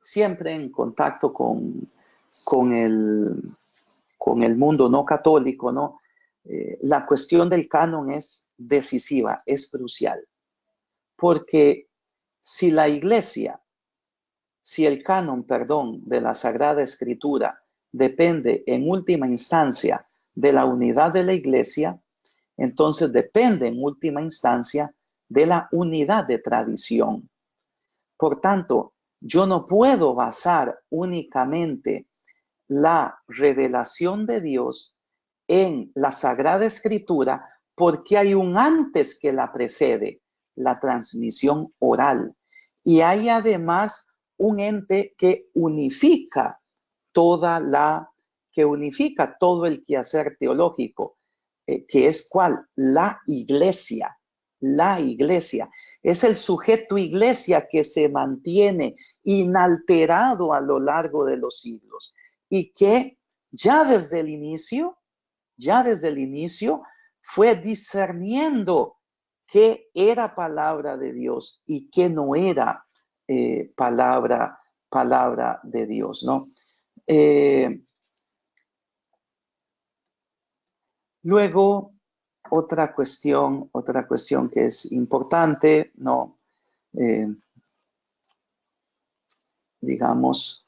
siempre en contacto con el mundo no católico, ¿no? La cuestión del canon es decisiva, es crucial, porque si el canon, de la Sagrada Escritura depende en última instancia de la unidad de la Iglesia, entonces depende en última instancia de la unidad de tradición. Por tanto, yo no puedo basar únicamente la revelación de Dios en la Sagrada Escritura porque hay un antes que la precede, la transmisión oral. Y hay además un ente que unifica todo el quehacer teológico, que es ¿cuál? La Iglesia. La Iglesia. Es el sujeto Iglesia que se mantiene inalterado a lo largo de los siglos y que ya desde el inicio fue discerniendo qué era palabra de Dios y qué no era palabra de Dios, ¿no? Luego, otra cuestión que es importante, ¿no? Digamos,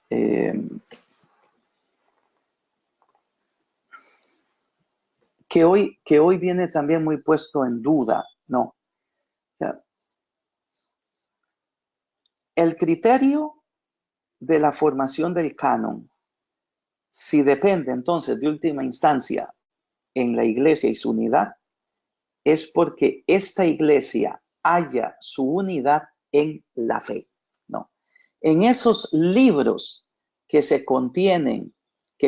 que hoy viene también muy puesto en duda, ¿no? O sea, el criterio de la formación del canon, si depende entonces de última instancia en la Iglesia y su unidad, es porque esta Iglesia halla su unidad en la fe, ¿no? En esos libros que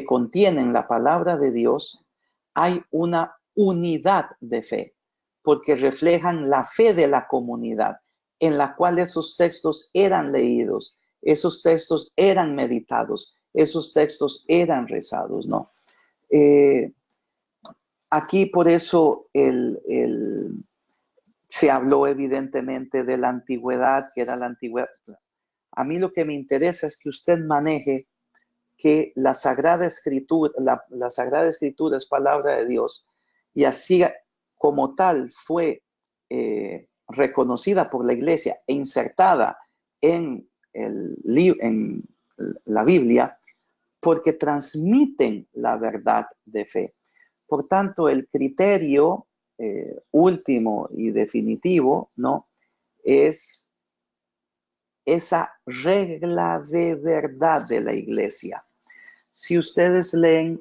contienen la palabra de Dios, hay una unidad de fe, porque reflejan la fe de la comunidad, en la cual esos textos eran leídos, esos textos eran meditados, esos textos eran rezados, ¿no? Aquí por eso se habló evidentemente de la antigüedad, que era la antigüedad. A mí lo que me interesa es que usted maneje que la Sagrada Escritura, la Sagrada Escritura es palabra de Dios y así como tal fue reconocida por la Iglesia e insertada en en la Biblia porque transmiten la verdad de fe. Por tanto, el criterio último y definitivo, ¿no?, es esa regla de verdad de la iglesia. Si ustedes leen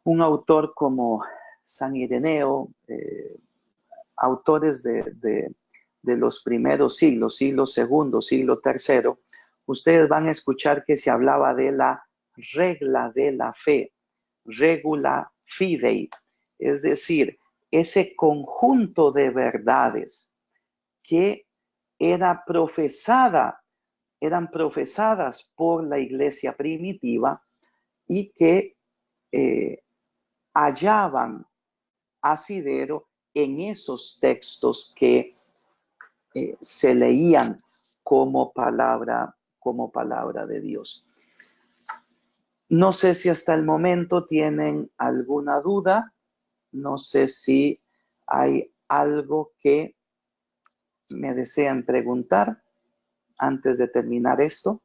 un autor como San Ireneo, autores de los primeros siglos, siglo segundo, siglo tercero, ustedes van a escuchar que se hablaba de la regla de la fe, regula fidei, es decir, ese conjunto de verdades que eran profesadas por la iglesia primitiva y que hallaban asidero en esos textos que se leían como palabra de Dios. No sé si hasta el momento tienen alguna duda, no sé si hay algo que me desean preguntar antes de terminar esto.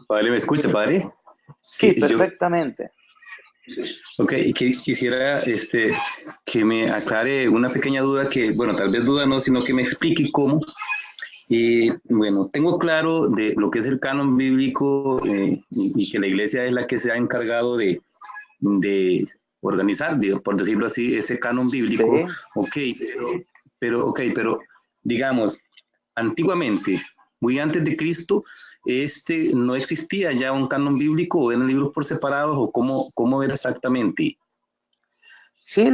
Padre, ¿me escucha, padre? Sí, perfectamente. Ok, quisiera que me aclare una pequeña duda que, bueno, tal vez duda no, sino que me explique cómo. Bueno, tengo claro de lo que es el canon bíblico y que la iglesia es la que se ha encargado de organizar, por decirlo así, ese canon bíblico. Sí. Ok, pero digamos, antiguamente, muy antes de Cristo, no existía ya un canon bíblico, o eran libros por separados, o cómo era exactamente. Sí,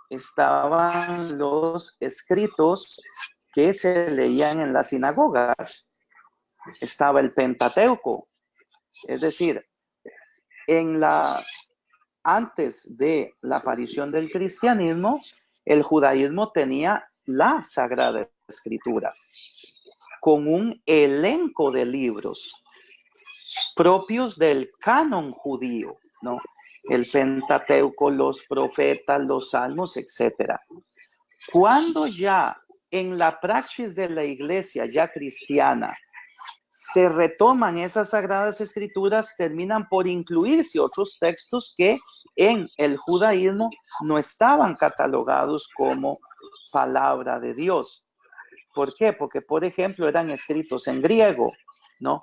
estaban los escritos que se leían en las sinagogas. Estaba el Pentateuco, es decir, antes de la aparición del cristianismo, el judaísmo tenía la Sagrada Escritura, con un elenco de libros propios del canon judío, ¿no? El Pentateuco, los profetas, los salmos, etc. Cuando ya en la praxis de la iglesia ya cristiana se retoman esas sagradas escrituras, terminan por incluirse otros textos que en el judaísmo no estaban catalogados como palabra de Dios. ¿Por qué? Porque, por ejemplo, eran escritos en griego, ¿no?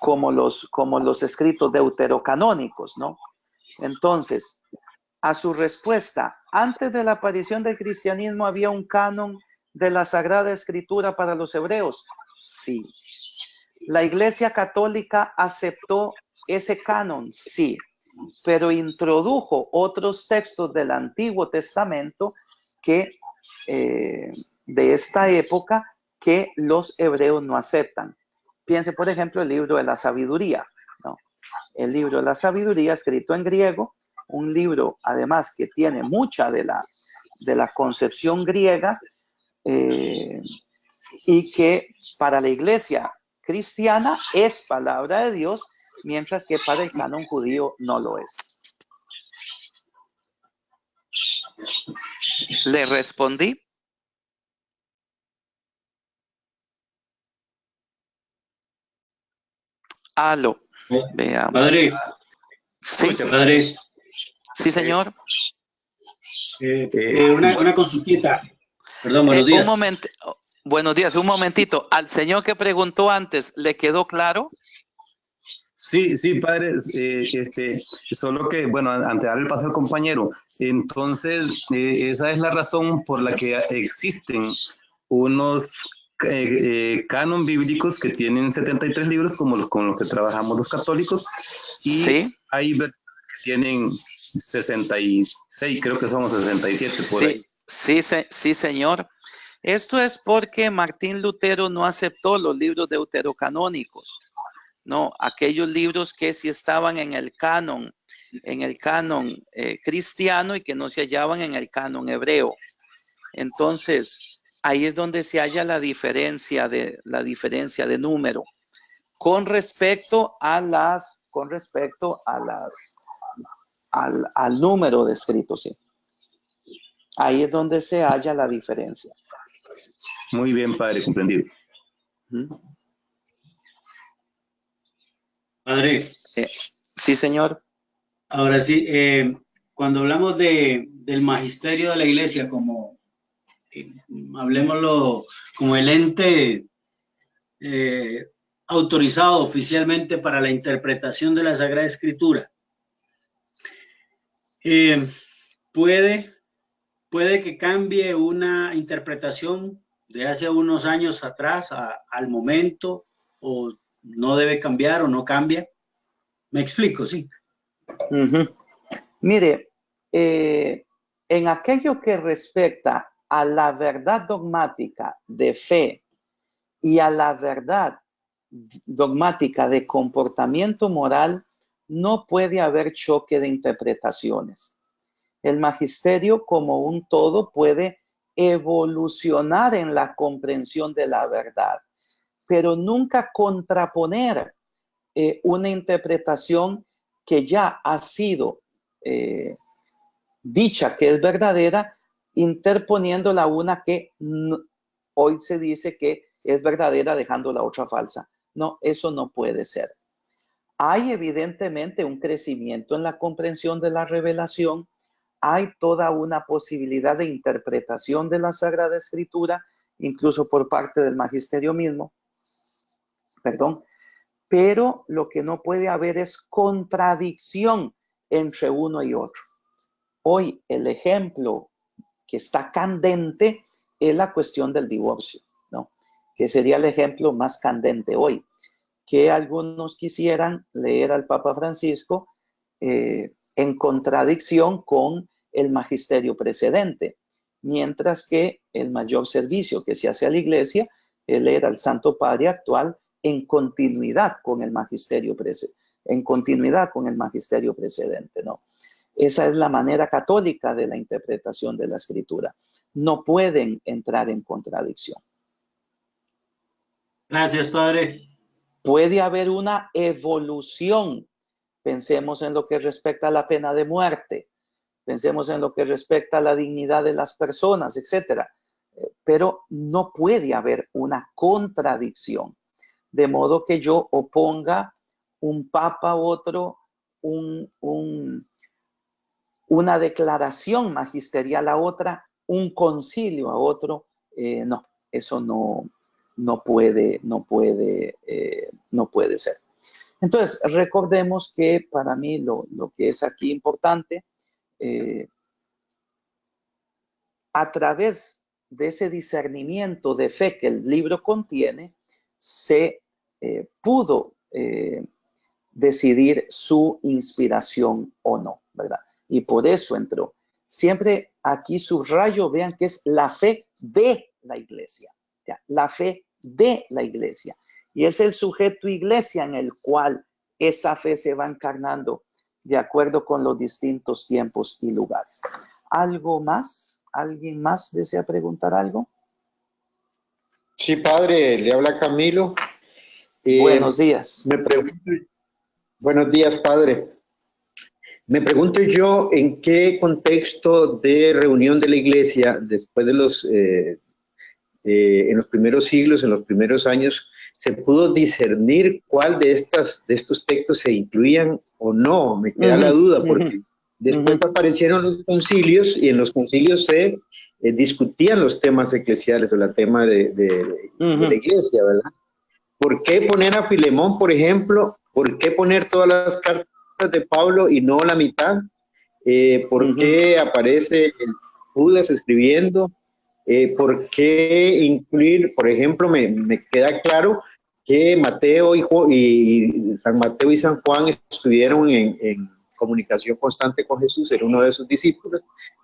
Como los escritos deuterocanónicos, ¿no? Entonces, a su respuesta, antes de la aparición del cristianismo, ¿había un canon de la Sagrada Escritura para los hebreos? Sí. ¿La Iglesia Católica aceptó ese canon? Sí. Pero introdujo otros textos del Antiguo Testamento que de esta época que los hebreos no aceptan. Piense, por ejemplo, el libro de la sabiduría, ¿no? El libro de la sabiduría, escrito en griego, un libro, además, que tiene mucha de la concepción griega y que para la iglesia cristiana es palabra de Dios, mientras que para el canon judío no lo es. ¿Le respondí? Aló. Veamos. Padre. Sí. Padre. Sí, señor. Una consultita. Perdón, buenos días. Un momento. Buenos días, un momentito. Al señor que preguntó antes, ¿le quedó claro? Sí, padre, solo que, bueno, antes de darle el paso al compañero, entonces, esa es la razón por la que existen unos canon bíblicos que tienen 73 libros, como con los que trabajamos los católicos, y ¿sí? Hay versiones que tienen 66, creo que somos 67 por ahí. Sí, señor. Esto es porque Martín Lutero no aceptó los libros deuterocanónicos. No, aquellos libros que sí estaban en el canon cristiano y que no se hallaban en el canon hebreo. Entonces, ahí es donde se halla la diferencia de número con respecto al número de escritos, sí. Ahí es donde se halla la diferencia. Muy bien, padre, comprendido. Padre. Sí, señor. Ahora sí, cuando hablamos del magisterio de la iglesia, como hablemoslo como el ente autorizado oficialmente para la interpretación de la Sagrada Escritura, puede que cambie una interpretación de hace unos años atrás al momento, o no debe cambiar o no cambia. ¿Me explico? Sí. Mire, en aquello que respecta a la verdad dogmática de fe y a la verdad dogmática de comportamiento moral, no puede haber choque de interpretaciones. El magisterio como un todo puede evolucionar en la comprensión de la verdad, pero nunca contraponer una interpretación que ya ha sido dicha que es verdadera, interponiéndola una que hoy se dice que es verdadera, dejando la otra falsa. No, eso no puede ser. Hay evidentemente un crecimiento en la comprensión de la revelación, hay toda una posibilidad de interpretación de la Sagrada Escritura, incluso por parte del magisterio mismo, pero lo que no puede haber es contradicción entre uno y otro. Hoy el ejemplo que está candente es la cuestión del divorcio, ¿no? Que sería el ejemplo más candente hoy, que algunos quisieran leer al Papa Francisco en contradicción con el magisterio precedente, mientras que el mayor servicio que se hace a la Iglesia es leer al Santo Padre actual en continuidad con el magisterio precedente, ¿no? Esa es la manera católica de la interpretación de la Escritura. No pueden entrar en contradicción. Gracias, padre. Puede haber una evolución. Pensemos en lo que respecta a la pena de muerte. Pensemos en lo que respecta a la dignidad de las personas, etc. Pero no puede haber una contradicción. De modo que yo oponga un papa a otro, una declaración magisterial a otra, un concilio a otro. No, eso no puede ser. Entonces, recordemos que para mí lo que es aquí importante, a través de ese discernimiento de fe que el libro contiene, se pudo decidir su inspiración o no, ¿verdad? Y por eso entró. Siempre aquí subrayo, vean que es la fe de la iglesia, ¿ya? La fe de la iglesia. Y es el sujeto iglesia en el cual esa fe se va encarnando de acuerdo con los distintos tiempos y lugares. ¿Algo más? ¿Alguien más desea preguntar algo? Sí, padre, le habla Camilo. Buenos días. Buenos días, padre. Me pregunto yo en qué contexto de reunión de la iglesia, después de en los primeros siglos, en los primeros años, se pudo discernir cuál de estos textos se incluían o no. Me queda la duda, porque después aparecieron los concilios, y en los concilios se discutían los temas eclesiales o el tema de la iglesia, ¿verdad? ¿Por qué poner a Filemón, por ejemplo? ¿Por qué poner todas las cartas de Pablo y no la mitad? ¿Por qué aparece Judas escribiendo? ¿Por qué incluir, por ejemplo, me queda claro que Mateo y San Mateo y San Juan estuvieron en comunicación constante con Jesús, era uno de sus discípulos,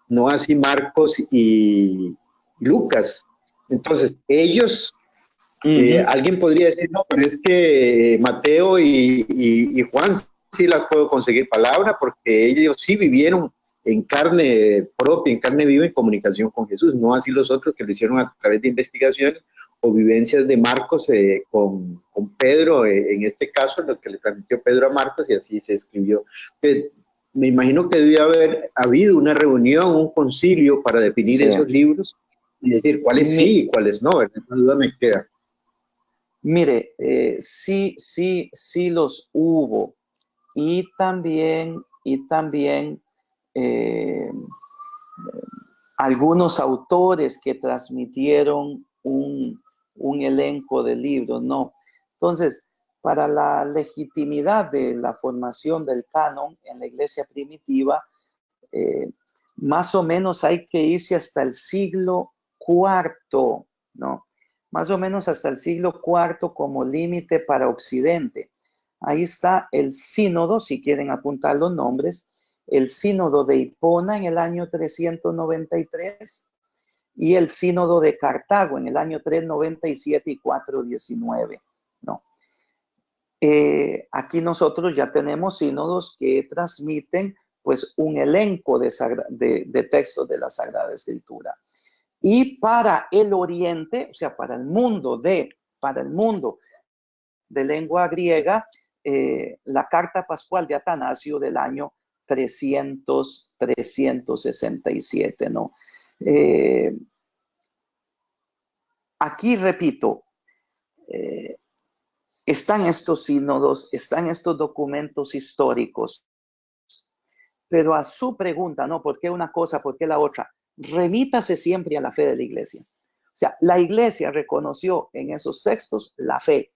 no así Marcos y Lucas? Entonces, ellos, alguien podría decir, no, pero es que Mateo y Juan sí las puedo conseguir palabra, porque ellos sí vivieron en carne propia, en carne viva, en comunicación con Jesús, no así los otros que lo hicieron a través de investigaciones o vivencias de Marcos con Pedro, en este caso, lo que le transmitió Pedro a Marcos, y así se escribió. me imagino que debe haber habido una reunión, un concilio para definir esos libros y decir cuáles sí y cuáles no, ¿verdad? Esa duda me queda. Mire, sí los hubo. Y también algunos autores que transmitieron un elenco de libros, ¿no? Entonces, para la legitimidad de la formación del canon en la iglesia primitiva, más o menos hay que irse hasta el siglo IV, ¿no? Más o menos hasta el siglo IV como límite para Occidente. Ahí está el sínodo, si quieren apuntar los nombres, el sínodo de Hipona en el año 393 y el sínodo de Cartago en el año 397 y 419, ¿no? Aquí nosotros ya tenemos sínodos que transmiten pues un elenco de textos de la Sagrada Escritura. Y para el Oriente, o sea, para el mundo de lengua griega, la Carta Pascual de Atanasio del año 367, ¿no? Aquí repito, están estos sínodos, están estos documentos históricos, pero a su pregunta, ¿no? ¿Por qué una cosa, por qué la otra? Remítase siempre a la fe de la iglesia. O sea, la iglesia reconoció en esos textos la fe.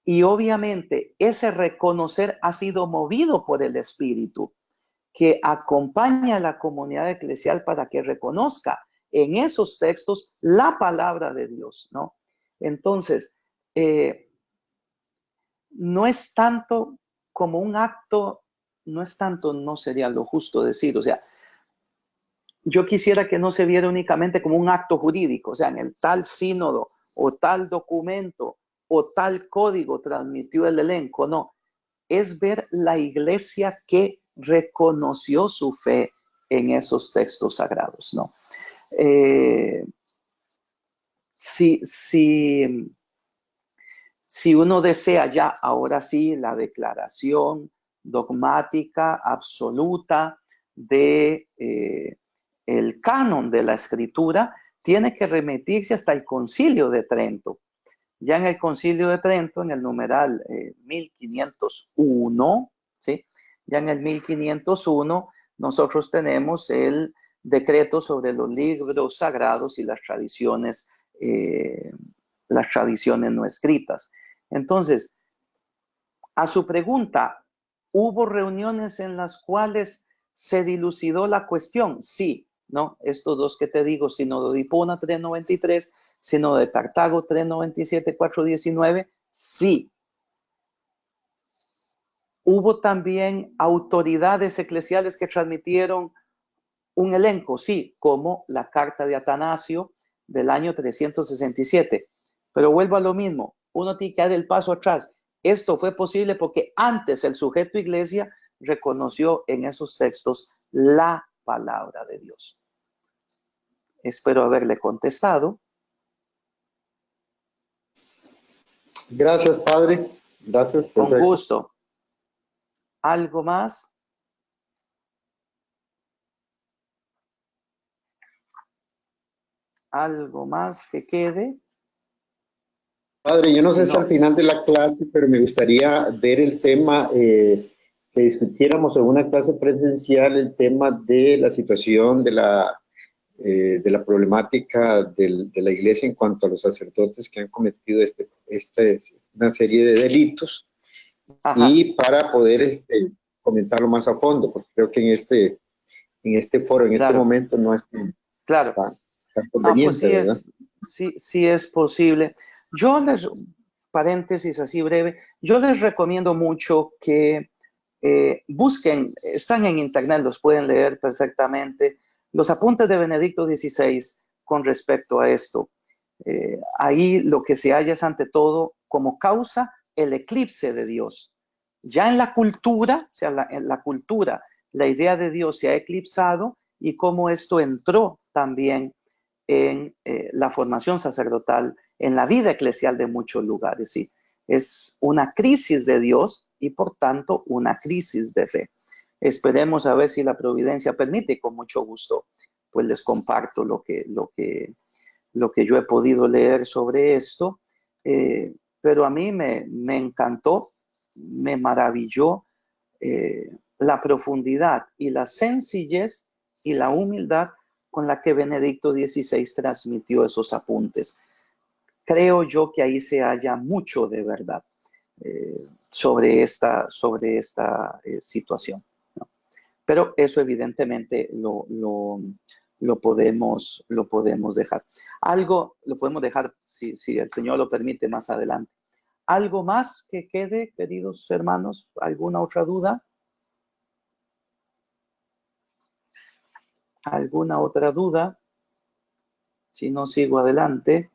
Y obviamente ese reconocer ha sido movido por el Espíritu, que acompaña a la comunidad eclesial para que reconozca en esos textos la palabra de Dios, ¿no? Entonces, no es tanto como un acto, no sería lo justo decir, o sea, yo quisiera que no se viera únicamente como un acto jurídico, o sea, en el tal sínodo o tal documento o tal código transmitió el elenco, no. Es ver la iglesia que reconoció su fe en esos textos sagrados, ¿no? Si uno desea ya, ahora sí, la declaración dogmática absoluta de el canon de la Escritura, tiene que remitirse hasta el Concilio de Trento. Ya en el Concilio de Trento, en el numeral 1501, ¿sí? Ya en el 1501, nosotros tenemos el decreto sobre los libros sagrados y las tradiciones no escritas. Entonces, a su pregunta, ¿hubo reuniones en las cuales se dilucidó la cuestión? Sí, ¿no? Estos dos que te digo, sínodo de Hipona 393, sínodo de Cartago 397, 419, sí. ¿Hubo también autoridades eclesiales que transmitieron un elenco? Sí, como la carta de Atanasio del año 367. Pero vuelvo a lo mismo, uno tiene que dar el paso atrás. Esto fue posible porque antes el sujeto iglesia reconoció en esos textos la palabra de Dios. Espero haberle contestado. Gracias, padre. Gracias. Con gusto. ¿Algo más? ¿Algo más que quede? Padre, yo no sé si al final de la clase, pero me gustaría ver el tema, que discutiéramos en una clase presencial, el tema de la situación de la problemática de la iglesia en cuanto a los sacerdotes que han cometido una serie de delitos. Ajá. Y para poder comentarlo más a fondo, porque creo que en este foro, en este momento, no es tan conveniente, pues ¿verdad? Sí es posible. Yo paréntesis así breve, yo les recomiendo mucho que busquen, están en internet, los pueden leer perfectamente, los apuntes de Benedicto XVI con respecto a esto. Ahí lo que se halla es ante todo como causa el eclipse de Dios. Ya en la cultura, o sea, en la cultura, la idea de Dios se ha eclipsado y cómo esto entró también en la formación sacerdotal, en la vida eclesial de muchos lugares. ¿sí? Es una crisis de Dios y por tanto una crisis de fe. Esperemos a ver si la providencia permite, y con mucho gusto pues les comparto lo que yo he podido leer sobre esto. Pero a mí me encantó, me maravilló la profundidad y la sencillez y la humildad con la que Benedicto XVI transmitió esos apuntes. Creo yo que ahí se halla mucho de verdad sobre esta situación, ¿no? Pero eso evidentemente lo podemos dejar. Algo lo podemos dejar, si el Señor lo permite, más adelante. ¿Algo más que quede, queridos hermanos? ¿Alguna otra duda? ¿Alguna otra duda? Si no, sigo adelante.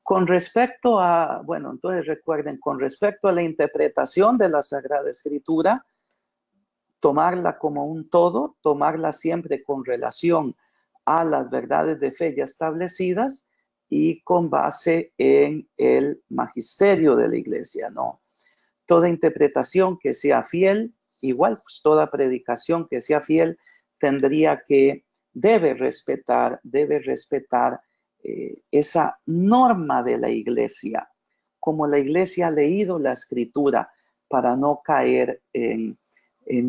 Con respecto a, bueno, entonces recuerden, con respecto a la interpretación de la Sagrada Escritura, tomarla como un todo, tomarla siempre con relación a las verdades de fe ya establecidas y con base en el magisterio de la Iglesia, ¿no? Toda interpretación que sea fiel, igual, pues toda predicación que sea fiel, debe respetar esa norma de la Iglesia, como la Iglesia ha leído la Escritura, para no caer en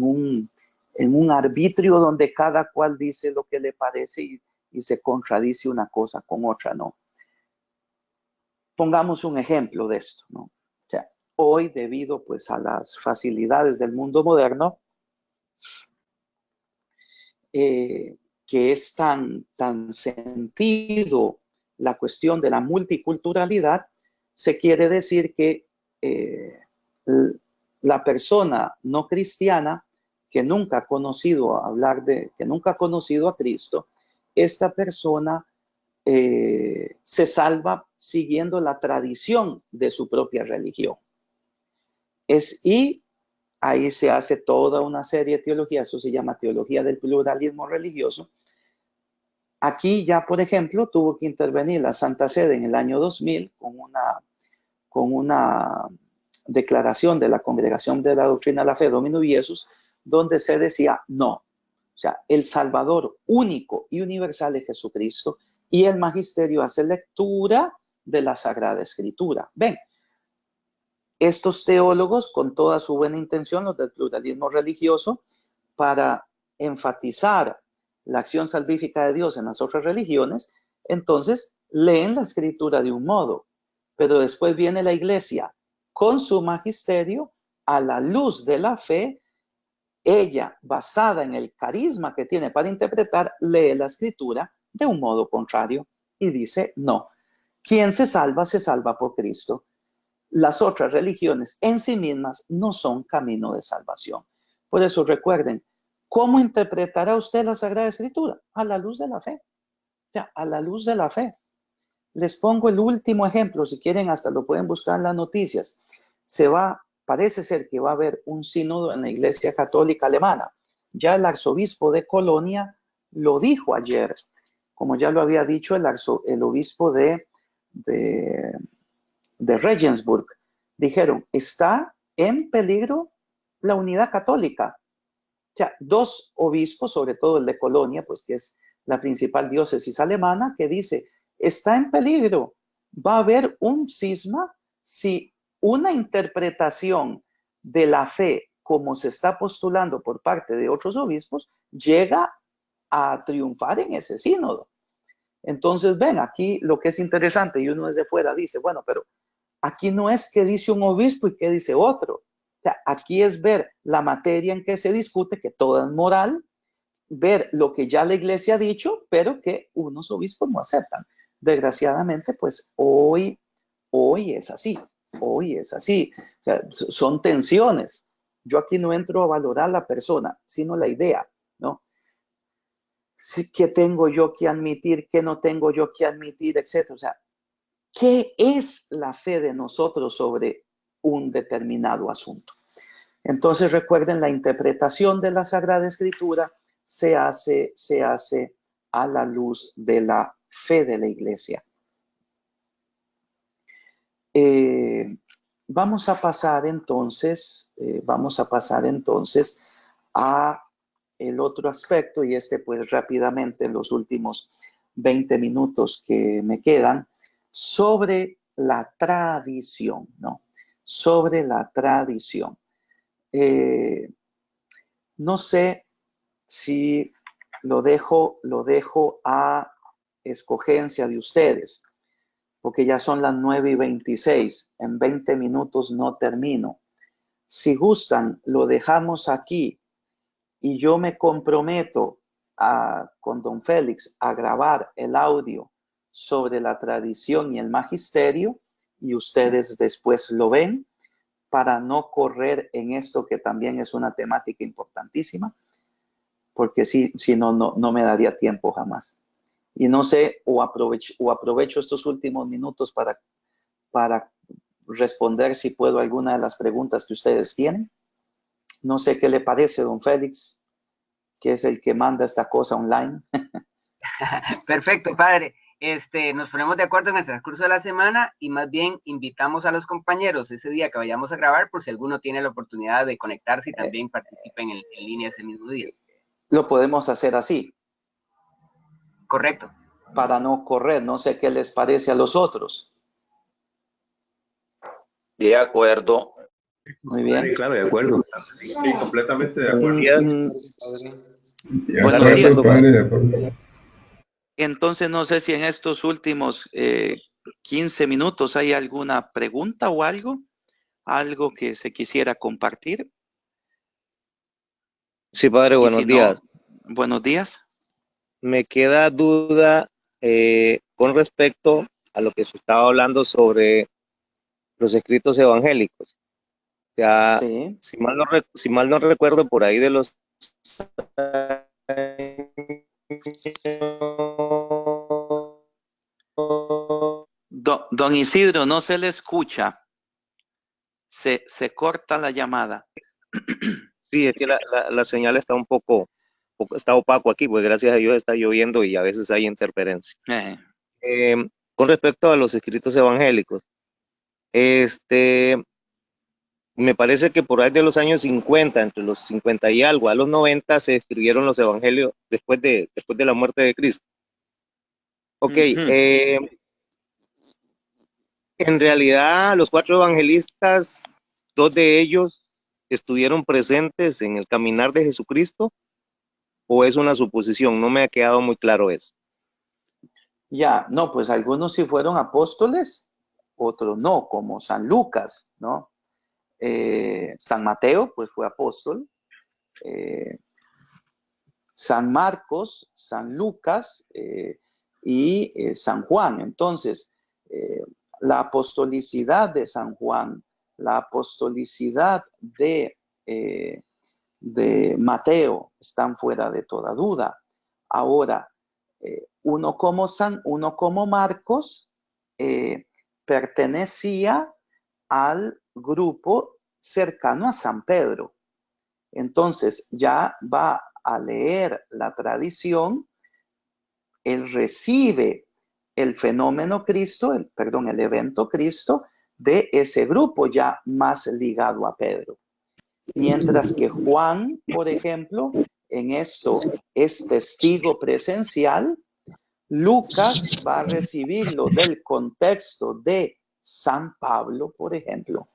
un arbitrio donde cada cual dice lo que le parece y se contradice una cosa con otra, ¿no? Pongamos un ejemplo de esto, ¿no? O sea, hoy, debido pues a las facilidades del mundo moderno, que es tan sentido la cuestión de la multiculturalidad, se quiere decir que la persona no cristiana que nunca ha conocido a Cristo, esta persona se salva siguiendo la tradición de su propia religión. Y ahí se hace toda una serie de teología, eso se llama teología del pluralismo religioso. Aquí ya, por ejemplo, tuvo que intervenir la Santa Sede en el año 2000 con una declaración de la Congregación de la Doctrina de la Fe, Dominum Iesus, donde se decía no. O sea, el Salvador único y universal es Jesucristo, y el magisterio hace lectura de la Sagrada Escritura. Ven, estos teólogos, con toda su buena intención, los del pluralismo religioso, para enfatizar la acción salvífica de Dios en las otras religiones, entonces leen la Escritura de un modo, pero después viene la Iglesia con su magisterio a la luz de la fe. Ella, basada en el carisma que tiene para interpretar, lee la Escritura de un modo contrario y dice no. Quien se salva por Cristo. Las otras religiones en sí mismas no son camino de salvación. Por eso recuerden, ¿cómo interpretará usted la Sagrada Escritura? A la luz de la fe. Ya, a la luz de la fe. Les pongo el último ejemplo, si quieren hasta lo pueden buscar en las noticias. Parece ser que va a haber un sínodo en la Iglesia Católica Alemana. Ya el arzobispo de Colonia lo dijo ayer, como ya lo había dicho el obispo de Regensburg. Dijeron, está en peligro la unidad católica. O sea, dos obispos, sobre todo el de Colonia, pues que es la principal diócesis alemana, que dice, está en peligro, va a haber un cisma si una interpretación de la fe, como se está postulando por parte de otros obispos, llega a triunfar en ese sínodo. Entonces, ven, aquí lo que es interesante, y uno desde fuera dice, bueno, pero aquí no es qué dice un obispo y qué dice otro. O sea, aquí es ver la materia en que se discute, que toda es moral, ver lo que ya la Iglesia ha dicho, pero que unos obispos no aceptan. Desgraciadamente, pues hoy es así. Hoy es así. O sea, son tensiones. Yo aquí no entro a valorar la persona, sino la idea, ¿no? ¿Qué tengo yo que admitir? ¿Qué no tengo yo que admitir? Etcétera. O sea, ¿qué es la fe de nosotros sobre un determinado asunto? Entonces recuerden, la interpretación de la Sagrada Escritura se hace a la luz de la fe de la Iglesia. vamos a pasar entonces a el otro aspecto, y pues rápidamente en los últimos 20 minutos que me quedan, sobre la tradición, ¿no? Sobre la tradición. No sé si lo dejo a escogencia de ustedes, porque ya son las 9:26. En 20 minutos no termino. Si gustan, lo dejamos aquí y yo me comprometo con don Félix a grabar el audio sobre la tradición y el magisterio, y ustedes después lo ven, para no correr en esto que también es una temática importantísima, porque si no me daría tiempo jamás. Y no sé, o aprovecho estos últimos minutos para responder, si puedo, alguna de las preguntas que ustedes tienen. No sé qué le parece, don Félix, que es el que manda esta cosa online. Perfecto, padre. Nos ponemos de acuerdo en el transcurso de la semana y más bien invitamos a los compañeros ese día que vayamos a grabar, por si alguno tiene la oportunidad de conectarse y también participen en línea ese mismo día. Lo podemos hacer así. Correcto. Para no correr, no sé qué les parece a los otros. De acuerdo. Muy bien. Claro, de acuerdo. Sí, completamente de acuerdo. Buenos días. Padre. Entonces, no sé si en estos últimos 15 minutos hay alguna pregunta o algo que se quisiera compartir. Sí, padre, buenos días. Buenos días. Me queda duda con respecto a lo que se estaba hablando sobre los escritos evangélicos. O sea, Sí. si mal no recuerdo, por ahí de los Don Isidro, no se le escucha. Se corta la llamada. Sí, es que la señal está está opaco aquí, pues gracias a Dios está lloviendo y a veces hay interferencia. Con respecto a los escritos evangélicos, me parece que por ahí de los años 50, entre los 50 y algo, a los 90 se escribieron los evangelios después de la muerte de Cristo. Ok, en realidad los 4 evangelistas, 2 de ellos estuvieron presentes en el caminar de Jesucristo, o es una suposición, no me ha quedado muy claro eso. Ya, no, pues algunos sí fueron apóstoles, otros no, como San Lucas, ¿no? San Mateo, pues fue apóstol. San Marcos, San Lucas y San Juan. Entonces, la apostolicidad de San Juan, la apostolicidad de Mateo están fuera de toda duda. Ahora, uno como Marcos pertenecía al grupo cercano a San Pedro. Entonces ya va a leer la tradición, él recibe el fenómeno Cristo, el evento Cristo de ese grupo ya más ligado a Pedro. Mientras que Juan, por ejemplo, en esto es testigo presencial, Lucas va a recibirlo del contexto de San Pablo, por ejemplo.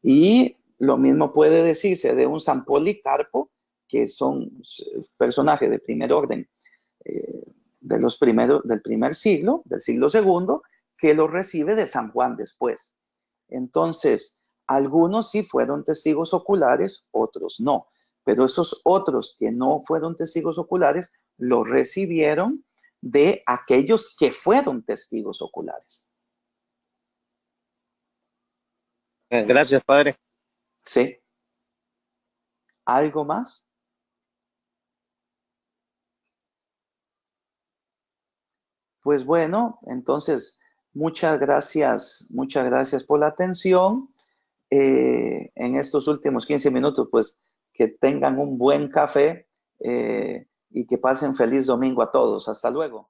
Y lo mismo puede decirse de un San Policarpo, que son personajes de primer orden del primer siglo, del siglo segundo, que lo recibe de San Juan después. Entonces, algunos sí fueron testigos oculares, otros no. Pero esos otros que no fueron testigos oculares, lo recibieron de aquellos que fueron testigos oculares. Gracias, padre. Sí. ¿Algo más? Pues bueno, entonces, muchas gracias por la atención. En estos últimos 15 minutos, pues, que tengan un buen café y que pasen feliz domingo a todos. Hasta luego.